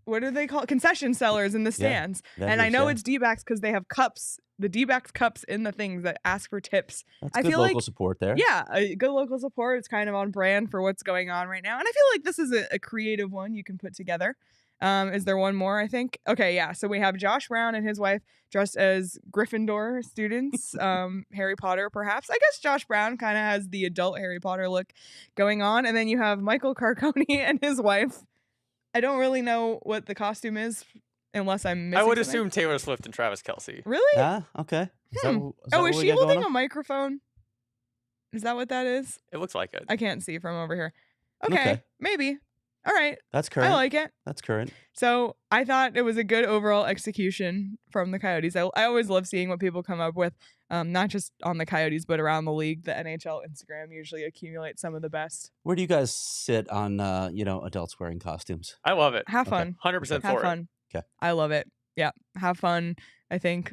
What do they call it? Concession sellers in the stands. And I know it's D-backs because they have cups, the D-backs cups in the things that ask for tips. That's I good feel local like, support there. Yeah, good local support. It's kind of on brand for what's going on right now. And I feel like this is a creative one you can put together. Is there one more, I think? Okay, yeah. So we have Josh Brown and his wife dressed as Gryffindor students, Harry Potter, perhaps. I guess Josh Brown kind of has the adult Harry Potter look going on. And then you have Michael Carcone and his wife. I don't really know what the costume is unless I'm missing I would something. assume Taylor Swift and Travis Kelce. Really? Okay. Is Is she holding a microphone? Is that what that is? It looks like it. I can't see from over here. Okay. Maybe. All right. That's current. I like it. That's current. So I thought it was a good overall execution from the Coyotes. I always love seeing what people come up with, not just on the Coyotes, but around the league. The NHL Instagram usually accumulates some of the best. Where do you guys sit on, adults wearing costumes? I love it. Have fun. 100% Have for fun. Okay. I love it. Yeah. Have fun. I think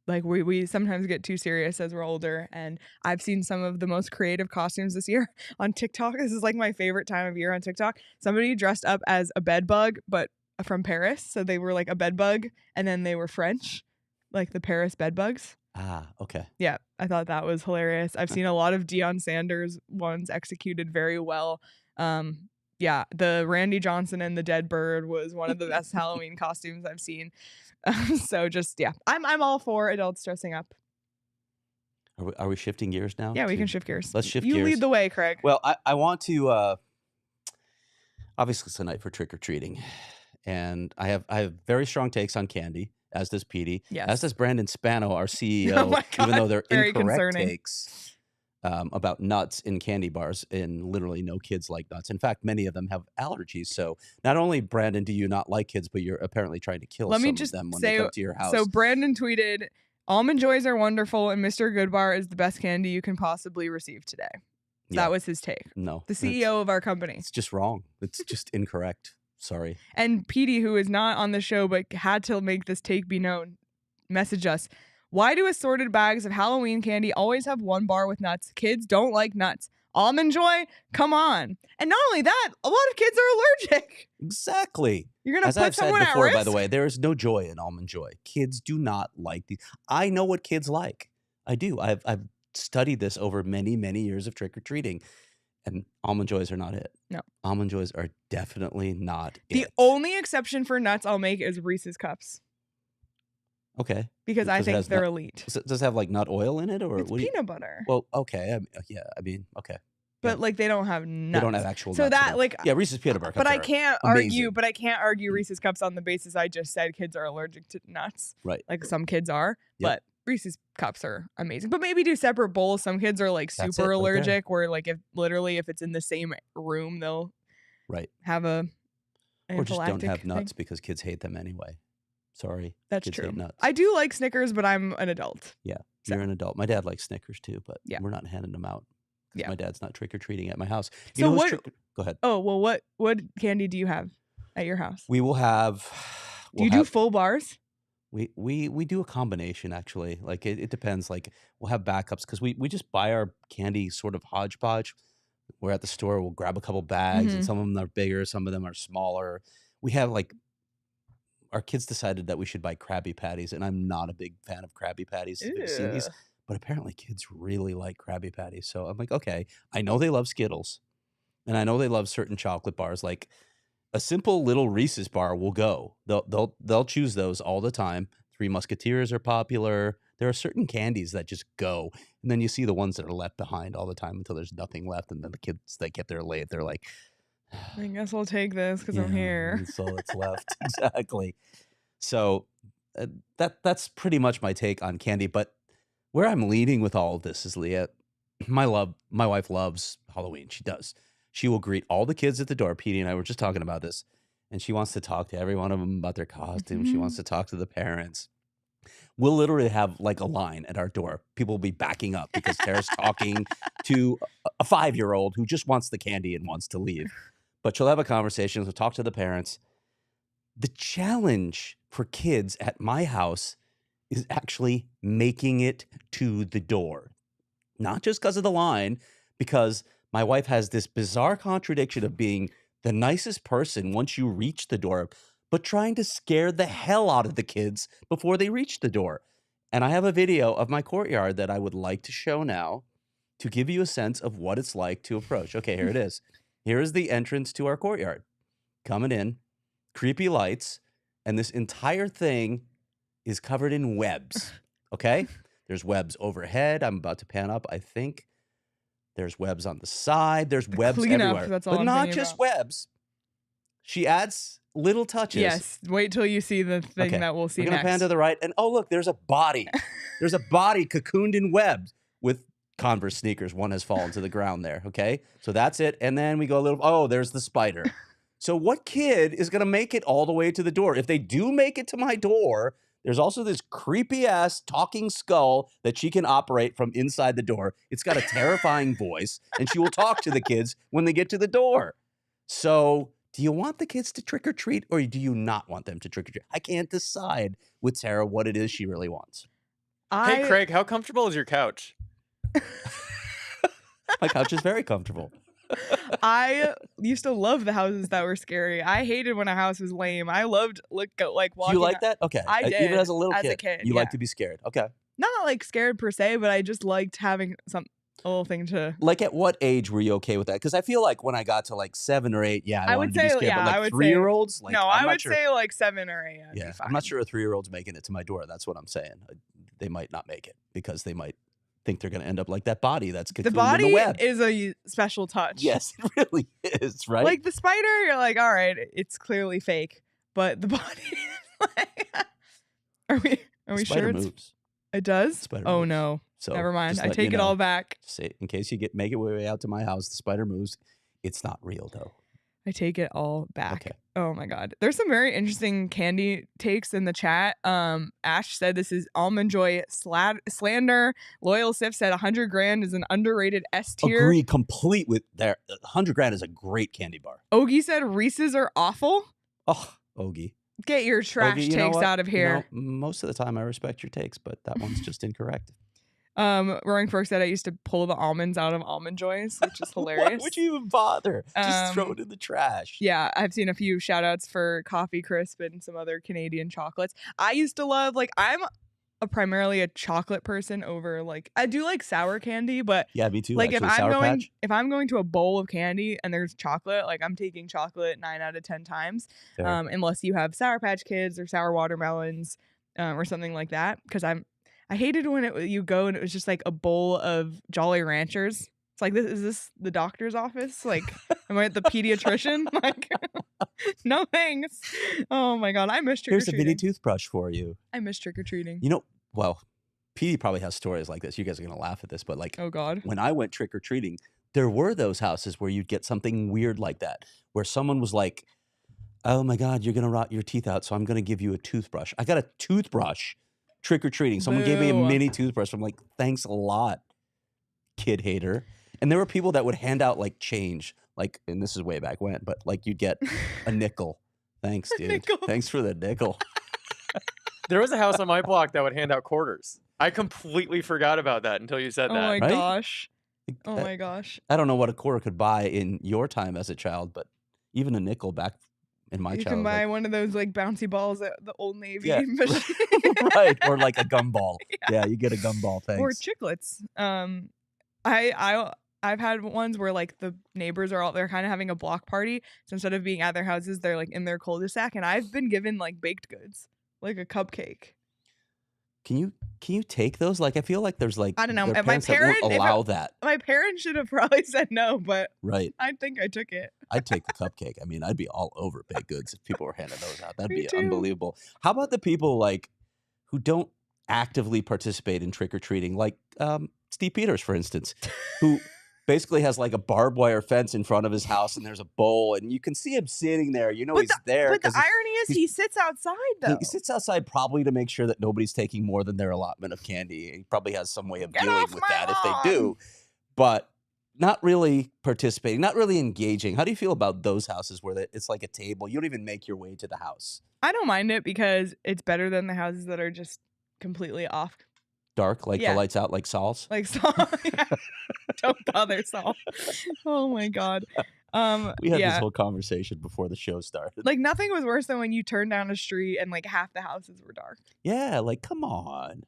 like we sometimes get too serious as we're older, and I've seen some of the most creative costumes this year on TikTok. This is like my favorite time of year on TikTok. Somebody dressed up as a bed bug, but from Paris. So they were like a bed bug, and then they were French, like the Paris bed bugs. Ah, okay. Yeah, I thought that was hilarious. I've seen a lot of Deion Sanders ones executed very well. Yeah, the Randy Johnson and the dead bird was one of the best Halloween costumes I've seen. So just, yeah, I'm all for adults dressing up. Are we shifting gears now? Yeah, we can shift gears. Let's shift gears. You lead the way, Craig. Well, I want to, obviously it's a night for trick-or-treating. And I have very strong takes on candy, as does Petey. Yes. As does Brandon Spano, our CEO, Oh my God, even though they're very incorrect concerning. takes about nuts in candy bars, and literally no kids like nuts. In fact, many of them have allergies. So not only, Brandon, do you not like kids, but you're apparently trying to kill some of them when they come to your house. So Brandon tweeted, "Almond Joys are wonderful, and Mr. Goodbar is the best candy you can possibly receive today." That was his take. No. The CEO of our company. It's just wrong. It's just incorrect. Sorry. And Petey, who is not on the show but had to make this take be known, messaged us. Why do assorted bags of Halloween candy always have one bar with nuts? Kids don't like nuts. Almond Joy? Come on. And not only that, a lot of kids are allergic. Exactly. You're going to As put I've said someone before, at risk? by the way, there is no joy in Almond Joy. Kids do not like these. I know what kids like. I do. I've studied this over many, many years of trick-or-treating. And Almond Joys are not it. No. Almond Joys are definitely not The it. only exception for nuts I'll make is Reese's Cups. Okay. Because I Does it think has they're nut- elite. Does it have like nut oil in it? Or It's what do you- peanut butter. Well, okay. Okay. But like they don't have nuts. They don't have actual So nuts in that them. like Yeah, Reese's peanut butter cups but I are can't amazing. argue Reese's Cups on the basis I just said kids are allergic to nuts. Right. Like some kids are, Yep. but Reese's Cups are amazing. But maybe do separate bowls. Some kids are like That's super it right there. allergic where like if it's in the same room they'll Right. have a Or just don't anaphylactic have thing. nuts because kids hate them anyway. Sorry. That's kids true. hate nuts. I do like Snickers, but I'm an adult. Yeah. So- You're an adult. My dad likes Snickers too, but Yeah. we're not handing them out. 'Cause Yeah. My dad's not trick-or-treating at my house. So know who's what- Go ahead. Oh, well what candy do you have at your house? We will have. Do you do full bars? We do a combination actually. Like it depends. Like we'll have backups because we just buy our candy sort of hodgepodge. We're at the store. We'll grab a couple bags, Mhm. and some of them are bigger, some of them are smaller. We have like our kids decided that we should buy Krabby Patties, and I'm not a big fan of Krabby Patties. If you've seen these, Ew. but apparently kids really like Krabby Patties. So I'm like, okay, I know they love Skittles, and I know they love certain chocolate bars. Like a simple little Reese's bar will go. They'll choose those all the time. Three Musketeers are popular. There are certain candies that just go, and then you see the ones that are left behind all the time until there's nothing left, and then the kids that get there late, they're like, I guess I'll take this because I'm yeah, here. That's all that's left. Exactly. So that's pretty much my take on candy. But where I'm leading with all of this is, Leah, my wife loves Halloween. She does. She will greet all the kids at the door. Petey and I were just talking about this. and she wants to talk to every one of them about their costumes. She wants to talk to the parents. We'll literally have like a line at our door. People will be backing up because Tara's talking to a 5-year-old who just wants the candy and wants to leave. But she'll have a conversation. She'll talk to the parents. The challenge for kids at my house is actually making it to the door. Not just because of the line, because my wife has this bizarre contradiction of being the nicest person once you reach the door, but trying to scare the hell out of the kids before they reach the door. And I have a video of my courtyard that I would like to show now to give you a sense of what it's like to approach. Okay, here it is. Here is the entrance to our courtyard. Coming in, creepy lights, and this entire thing is covered in webs, okay? There's webs overhead. I'm about to pan up, I think. There's webs on the side. There's webs everywhere. That's all but I'm not thinking just about. webs. She adds little touches. Yes, wait till you see the thing Okay, that we'll see we're going to pan next. to the right, and oh, look, there's a body. There's a body cocooned in webs with Converse sneakers. One has fallen to the ground there, okay? So that's it, and then we go a little, oh, there's the spider. So what kid is going to make it all the way to the door? If they do make it to my door, there's also this creepy-ass talking skull that she can operate from inside the door. It's got a terrifying voice, and she will talk to the kids when they get to the door. So do you want the kids to trick-or-treat, or do you not want them to trick-or-treat? I can't decide with Sarah what it is she really wants. Hey, Craig, how comfortable is your couch? My couch is very comfortable. I used to love the houses that were scary. I hated when a house was lame. I loved like walking. Do you like that? Okay. I did. Even as a little as kid, a kid, you yeah. like to be scared. Okay. Not like scared per se, but I just liked having a little thing to. Like at what age were you okay with that? Because I feel like when I got to like 7 or 8, yeah, I would wanted to be say, scared. yeah, but I like would say- 3-year-olds, like No, I'm I not would sure. say like 7 or 8. Yeah, I'm not sure a 3-year-old's making it to my door. That's what I'm saying. They might not make it because they might think they're going to end up like that body that's The cocooned in body the web. is a special touch. Yes, it really is, right? Like the spider, you're like, all right, it's clearly fake, but the body. Is like, are we The spider sure moves. it does? Spider Oh moves. no, So never mind. just I letting you take it know. all back. Say, in case you make it way out to my house, the spider moves. It's not real though. I take it all back. Okay. Oh my god. There's some very interesting candy takes in the chat. Ash said this is almond joy slander. Loyal Sif said 100 grand is an underrated S tier. Agree complete with that. 100 grand is a great candy bar. Ogie said Reese's are awful. Oh, Ogie. Get your trash Ogie, you know takes what? out of here. You know, most of the time I respect your takes, but that one's just incorrect. Roaring Fork said I used to pull the almonds out of Almond Joys, which is hilarious. Why would you even bother? Just throw it in the trash. Yeah, I've seen a few shout outs for Coffee Crisp and some other Canadian chocolates. I used to love, like, I'm primarily a chocolate person over, like, I do like sour candy, but Yeah, me too. like actually. if I'm Sour going Patch. if I'm going to a bowl of candy and there's chocolate, like I'm taking chocolate 9 out of 10 times. Fair. Unless you have Sour Patch Kids or sour watermelons or something like that, because I hated when you go and it was just like a bowl of Jolly Ranchers. It's like, is this the doctor's office? Like, am I at the pediatrician? Like, no thanks. Oh my god, I miss trick or Here's a mini treating. toothbrush for you. I miss trick or treating. You know, well, PD probably has stories like this. You guys are gonna laugh at this, but like Oh god. when I went trick or treating, there were those houses where you'd get something weird like that, where someone was like, "Oh my god, you're gonna rot your teeth out, so I'm gonna give you a toothbrush." I got a toothbrush. Trick or treating. Someone gave me a Boo. mini toothbrush. I'm like, thanks a lot, kid hater. And there were people that would hand out like change, like, and this is way back when, but like you'd get a nickel. Thanks, dude. nickel. Thanks for the nickel. There was a house on my block that would hand out quarters. I completely forgot about that until you said Oh that. my Right? gosh. Oh I- my gosh. I don't know what a quarter could buy in your time as a child, but even a nickel back in my You childhood. can buy one of those like bouncy balls at the Old Navy Yeah. machine. Right, or like a gumball. Yeah, you get a gumball. Thanks. Or chiclets. I've had ones where like the neighbors are all they're kind of having a block party. So instead of being at their houses, they're like in their cul-de-sac, and I've been given like baked goods, like a cupcake. Can you take those? Like, I feel like there's like I don't know. there are My parents that parent- won't if allow that. My parents should have probably said no, but Right. I think I took it. I'd take the cupcake. I mean, I'd be all over baked goods if people were handing those out. That'd Me be too. unbelievable. How about the people like who don't actively participate in trick or treating, like Steve Peters, for instance, who basically has like a barbed wire fence in front of his house, and there's a bowl, and you can see him sitting there. You know But he's there. But the 'cause irony is he sits outside, though. he sits outside probably to make sure that nobody's taking more than their allotment of candy. He probably has some way of Get dealing off with my that if lawn. they do. But not really participating, not really engaging. How do you feel about those houses where it's like a table? You don't even make your way to the house. I don't mind it because it's better than the houses that are just completely off. Dark, like Yeah. the lights out, like Saul's. Like Saul. Yeah. Don't bother Saul. Oh my God. We had this yeah. whole conversation before the show started. Like nothing was worse than when you turn down a street and like half the houses were dark. Yeah, like come on.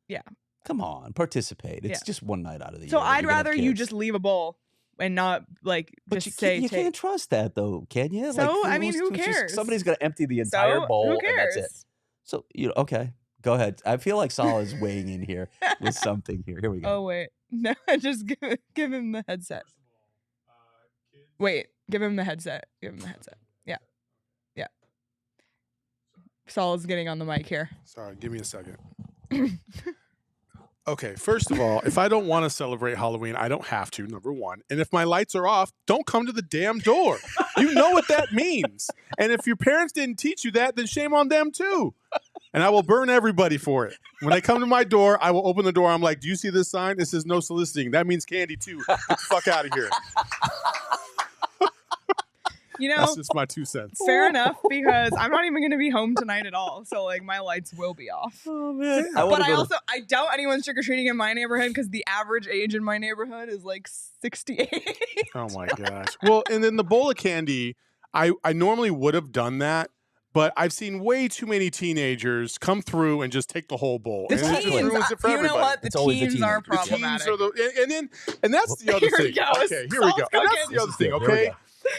Yeah. Come on, participate. It's Yeah. just one night out of the So year. I'd You're gonna have rather you kids. just leave a bowl and not like But just say you take. can't trust that though, can you? So, I mean, who's- who who's just- cares? somebody's gonna empty the entire So, bowl, who and cares? that's it. So okay, go ahead. I feel like Saul is weighing in here with something here. Here we go. Oh wait, no, just give him the headset. Wait, give him the headset. Give him the headset. Yeah, yeah. Saul is getting on the mic here. Sorry, give me a second. Okay, first of all, if I don't want to celebrate Halloween, I don't have to, number one. And if my lights are off, don't come to the damn door. You know what that means. And if your parents didn't teach you that, then shame on them too. And I will burn everybody for it. When they come to my door, I will open the door. I'm like, do you see this sign? It says no soliciting. That means candy too. Get the fuck out of here. You know, That's just my 2 cents. fair enough because I'm not even going to be home tonight at all. So like my lights will be off. Oh man, But I doubt anyone's trick or treating in my neighborhood because the average age in my neighborhood is like 68. Oh my gosh. Well, and then the bowl of candy, I normally would have done that, but I've seen way too many teenagers come through and just take the whole bowl. The and it just teens, ruins it for you know everybody. what? The It's always the teens are teenagers. The teens problematic. are the, and that's the other Here thing. he goes. Okay, here we Saul's go. And that's cooking. the other thing, okay?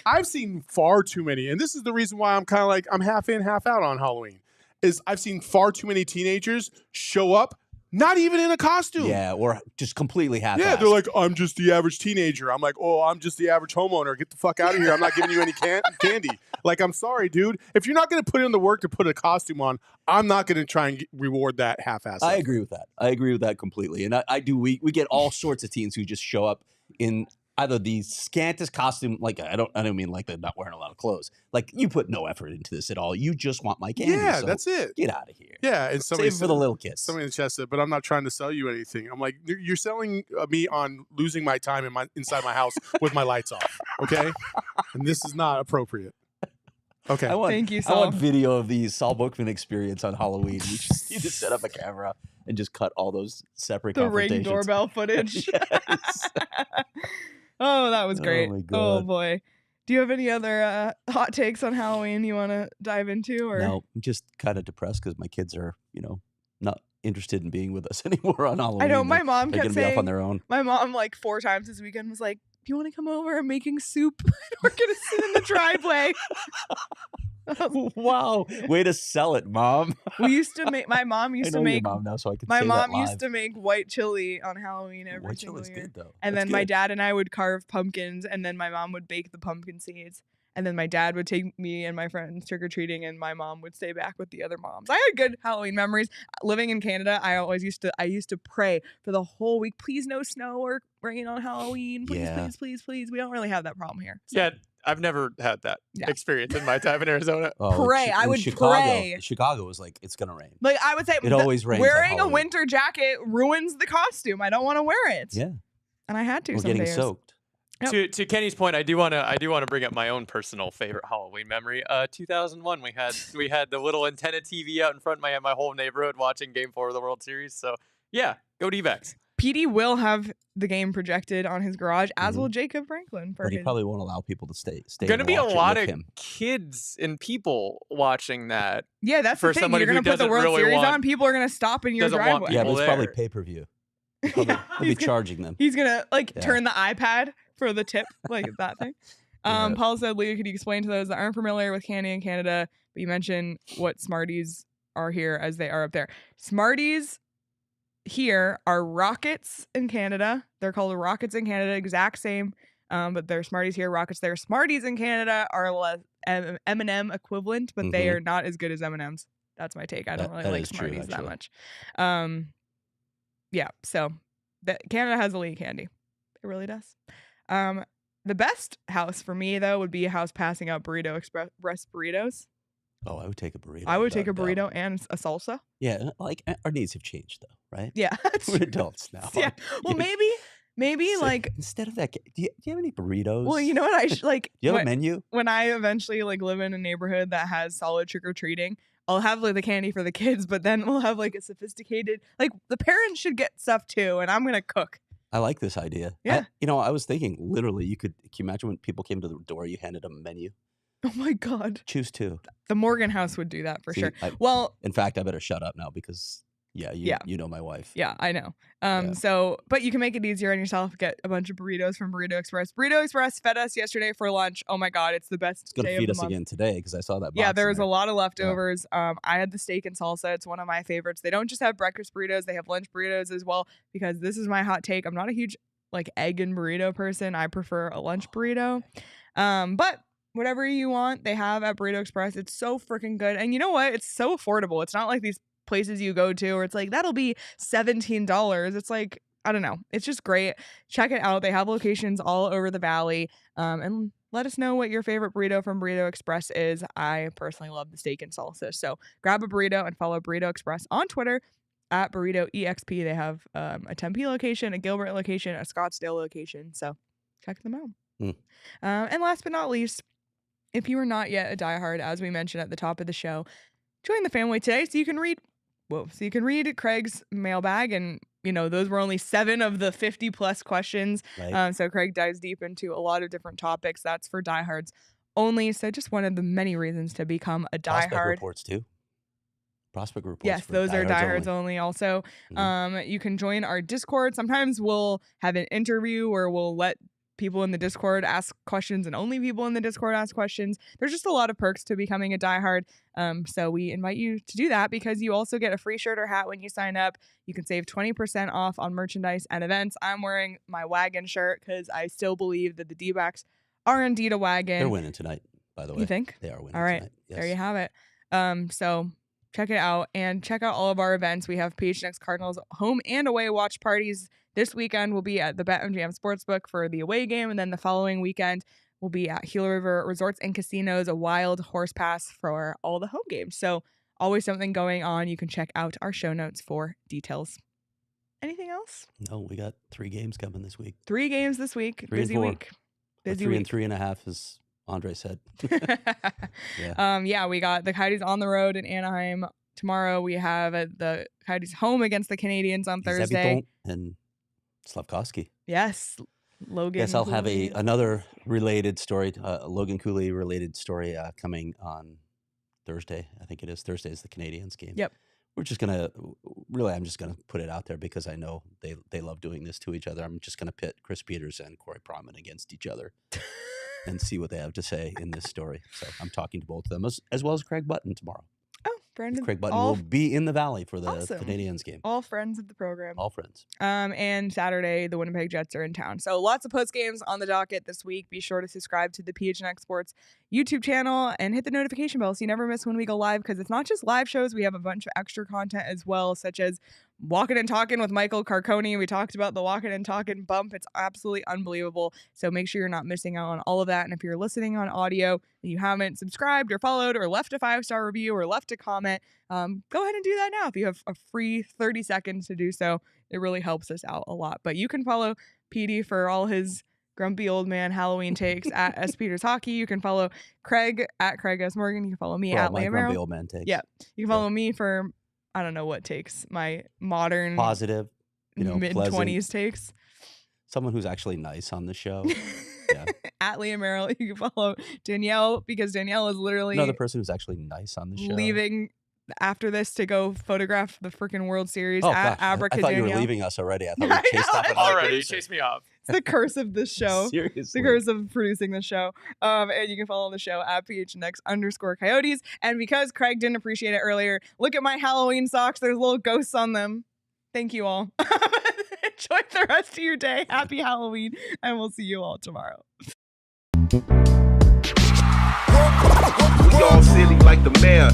I've seen far too many, and this is the reason why I'm kind of like, I'm half in, half out on Halloween, is I've seen far too many teenagers show up, not even in a costume. Yeah, or just completely half. Yeah, they're like, I'm just the average teenager. I'm like, oh, I'm just the average homeowner. Get the fuck out of here. I'm not giving you any candy. Like, I'm sorry, dude. If you're not going to put in the work to put a costume on, I'm not going to try and reward that half-ass. I agree with that. I agree with that completely. And I do. We get all sorts of teens who just show up in either the scantest costume. Like I don't mean like they're not wearing a lot of clothes. Like you put no effort into this at all. You just want my candy. Yeah, so that's it. Get out of here. Yeah, and somebody Save it for the little kids. Somebody in the chat said, but I'm not trying to sell you anything. I'm like, you're selling me on losing my time inside my house with my lights off, okay? And this is not appropriate. Okay. Thank you, I Saul. want video of the Saul Bookman experience on Halloween. We just need to set up a camera and just cut all those separate The Ring confrontations. doorbell footage. Yes. Oh, that was great. my Oh God. boy. Do you have any other hot takes on Halloween you want to dive into? Or No, I'm just kind of depressed because my kids are, not interested in being with us anymore on Halloween. I know my mom They're kept gonna be off on saying. their own. My mom like 4 times this weekend was like, "Do you want to come over? I'm making soup. We're gonna sit in the driveway." Wow, way to sell it, Mom. We used to make. My mom I used know to your make. mom now, so I can My say mom that used live. to make white chili on Halloween every White single chili's year. good though. And That's then my good. dad and I would carve pumpkins, and then my mom would bake the pumpkin seeds. And then my dad would take me and my friends trick or treating, and my mom would stay back with the other moms. I had good Halloween memories. Living in Canada, I used to pray for the whole week. Please no snow or rain on Halloween. Please, Yeah. please, please, please. We don't really have that problem here. So. Yeah, I've never had that Yeah. experience in my time in Arizona. Oh, Pray. I in would Chicago, pray. Chicago was like, it's gonna rain. Like I would say, It always rains on wearing a Halloween. winter jacket ruins the costume. I don't want to wear it. Yeah, And I had to. we're some getting days. soaked. Yep. To Kenny's point, I do want to bring up my own personal favorite Halloween memory. 2001, we had the little antenna TV out in front of my whole neighborhood watching Game 4 of the World Series. So yeah, go D-backs. PD will have the game projected on his garage, as will Jacob Franklin. For But he his... probably won't allow people to stay. Going to and be a watch it lot with of him. kids and people watching that. Yeah, that's for the thing. somebody You're who gonna put the doesn't World really Series want- on. People are gonna stop in your doesn't want driveway. Yeah, but people it's probably there. pay per view. He'll be He's gonna- charging them. He's gonna Yeah. turn the iPad for the tip, like that thing. Yeah. Paul said, Leah, could you explain to those that aren't familiar with candy in Canada? But you mentioned what Smarties are here as they are up there. Smarties here are Rockets in Canada. They're called Rockets in Canada, exact same. But they're Smarties here, Rockets there. Smarties in Canada are less M&M equivalent, but they Mhm. are not as good as M&Ms. That's my take. I don't really that like is true, Smarties that actually. much. Yeah, so Canada has elite candy. It really does. The best house for me, though, would be a house passing out Burrito Express burritos. Oh, I would take a burrito. I would take a without burrito and a salsa. Yeah, like our needs have changed, though, right? Yeah. We're adults now. Yeah. Well, maybe So like instead of that, do you have any burritos? well, you know what I like. Do you have a menu? When I eventually like live in a neighborhood that has solid trick or treating, I'll have like the candy for the kids, but then we'll have like a sophisticated, like the parents should get stuff too, and I'm gonna cook. I like this idea. Yeah. I was thinking literally, can you imagine when people came to the door, you handed them a menu? Oh my God. Choose two. The Morgan house would do that for See, sure. Well, in fact, I better shut up now because you know my wife. Yeah, I know. Yeah. So, but you can make it easier on yourself. Get a bunch of burritos from Burrito Express. Burrito Express fed us yesterday for lunch. Oh my God, it's the best It's gonna day feed of the us month. again today because I saw that box. Yeah, there in was there. a lot of leftovers. I had the steak and salsa. It's one of my favorites. They don't just have breakfast burritos; they have lunch burritos as well. Because this is my hot take. I'm not a huge like egg and burrito person. I prefer a lunch burrito. But whatever you want, they have at Burrito Express. It's so freaking good. And you know what? It's so affordable. It's not like these places you go to where it's like, that'll be $17. It's like, I don't know. It's just great. Check it out. They have locations all over the valley. And let us know what your favorite burrito from Burrito Express is. I personally love the steak and salsa. So grab a burrito and follow Burrito Express on Twitter at Burrito EXP. They have a Tempe location, a Gilbert location, a Scottsdale location. So check them out. And last but not least, if you are not yet a diehard, as we mentioned at the top of the show, join the family today so you can read Craig's mailbag. And, those were only 7 of the 50 plus questions. Right. So Craig dives deep into a lot of different topics. That's for diehards only. So just one of the many reasons to become a diehard. Prospect reports too. Prospect reports. Yes, for those are diehards only. Also, Mhm. you can join our Discord. Sometimes we'll have an interview where we'll let people in the Discord ask questions and only people in the Discord ask questions. There's just a lot of perks to becoming a diehard. So we invite you to do that because you also get a free shirt or hat when you sign up. You can save 20% off on merchandise and events. I'm wearing my wagon shirt because I still believe that the D-backs are indeed a wagon. They're winning tonight, by the way. You think? They are winning All right. tonight. Yes. There you have it. So check it out and check out all of our events. We have PHNX Cardinals home and away watch parties. This weekend we'll be at the BetMGM Sportsbook for the away game, and then the following weekend we'll be at Gila River Resorts and Casinos, a wild horse pass for all the home games. So always something going on. You can check out our show notes for details. Anything else? No, we got 3 games coming this week. 3 games this week. 3 and Busy 4. week. Busy 3 week. and 3.5, as Andre said. We got the Coyotes on the road in Anaheim tomorrow. We have the Coyotes home against the Canadians on Thursday. And Slavkovsky. Yes, Logan. Yes, I'll have Cooley. another related story, Logan Cooley related story coming on Thursday. I think it is. Thursday is the Canadians game. Yep. I'm just gonna put it out there because I know they love doing this to each other. I'm just gonna pit Chris Peters and Corey Promen against each other and see what they have to say in this story. So I'm talking to both of them as well as Craig Button tomorrow. Oh, Brandon. Craig Button will be in the Valley for the Awesome. Canadians game. All friends of the program. All friends. And Saturday, the Winnipeg Jets are in town. So lots of post games on the docket this week. Be sure to subscribe to the PHNX Sports YouTube channel and hit the notification bell so you never miss when we go live, because it's not just live shows. We have a bunch of extra content as well, such as Walking and Talking with Michael Carconi. We talked about the Walking and Talking bump. It's absolutely unbelievable. So make sure you're not missing out on all of that. And if you're listening on audio and you haven't subscribed or followed or left a 5-star review or left a comment, go ahead and do that now. If you have a free 30 seconds to do so, it really helps us out a lot. But you can follow PD for all his grumpy old man Halloween takes at S Peters Hockey. You can follow Craig at Craig S Morgan. You can follow me at my Leah grumpy Merrill. old man takes. Yeah, you can follow me for I don't know what takes, my modern Positive, mid pleasant. 20s takes. Someone who's actually nice on the show. Yeah. At Leah Merrill. You can follow Danielle because Danielle is literally Another person who's actually nice on the show. leaving after this to go photograph the freaking World Series Oh, at gosh. I thought you were Abracadabra. leaving us already. I thought I we chased know, off it's another Already, person. chase me off. It's the curse of this show. Seriously. The curse of producing the show. And you can follow the show at PHNX_Coyotes. And because Craig didn't appreciate it earlier, look at my Halloween socks. There's little ghosts on them. Thank you all. Enjoy the rest of your day. Happy Halloween. And we'll see you all tomorrow. We all silly like the mayor.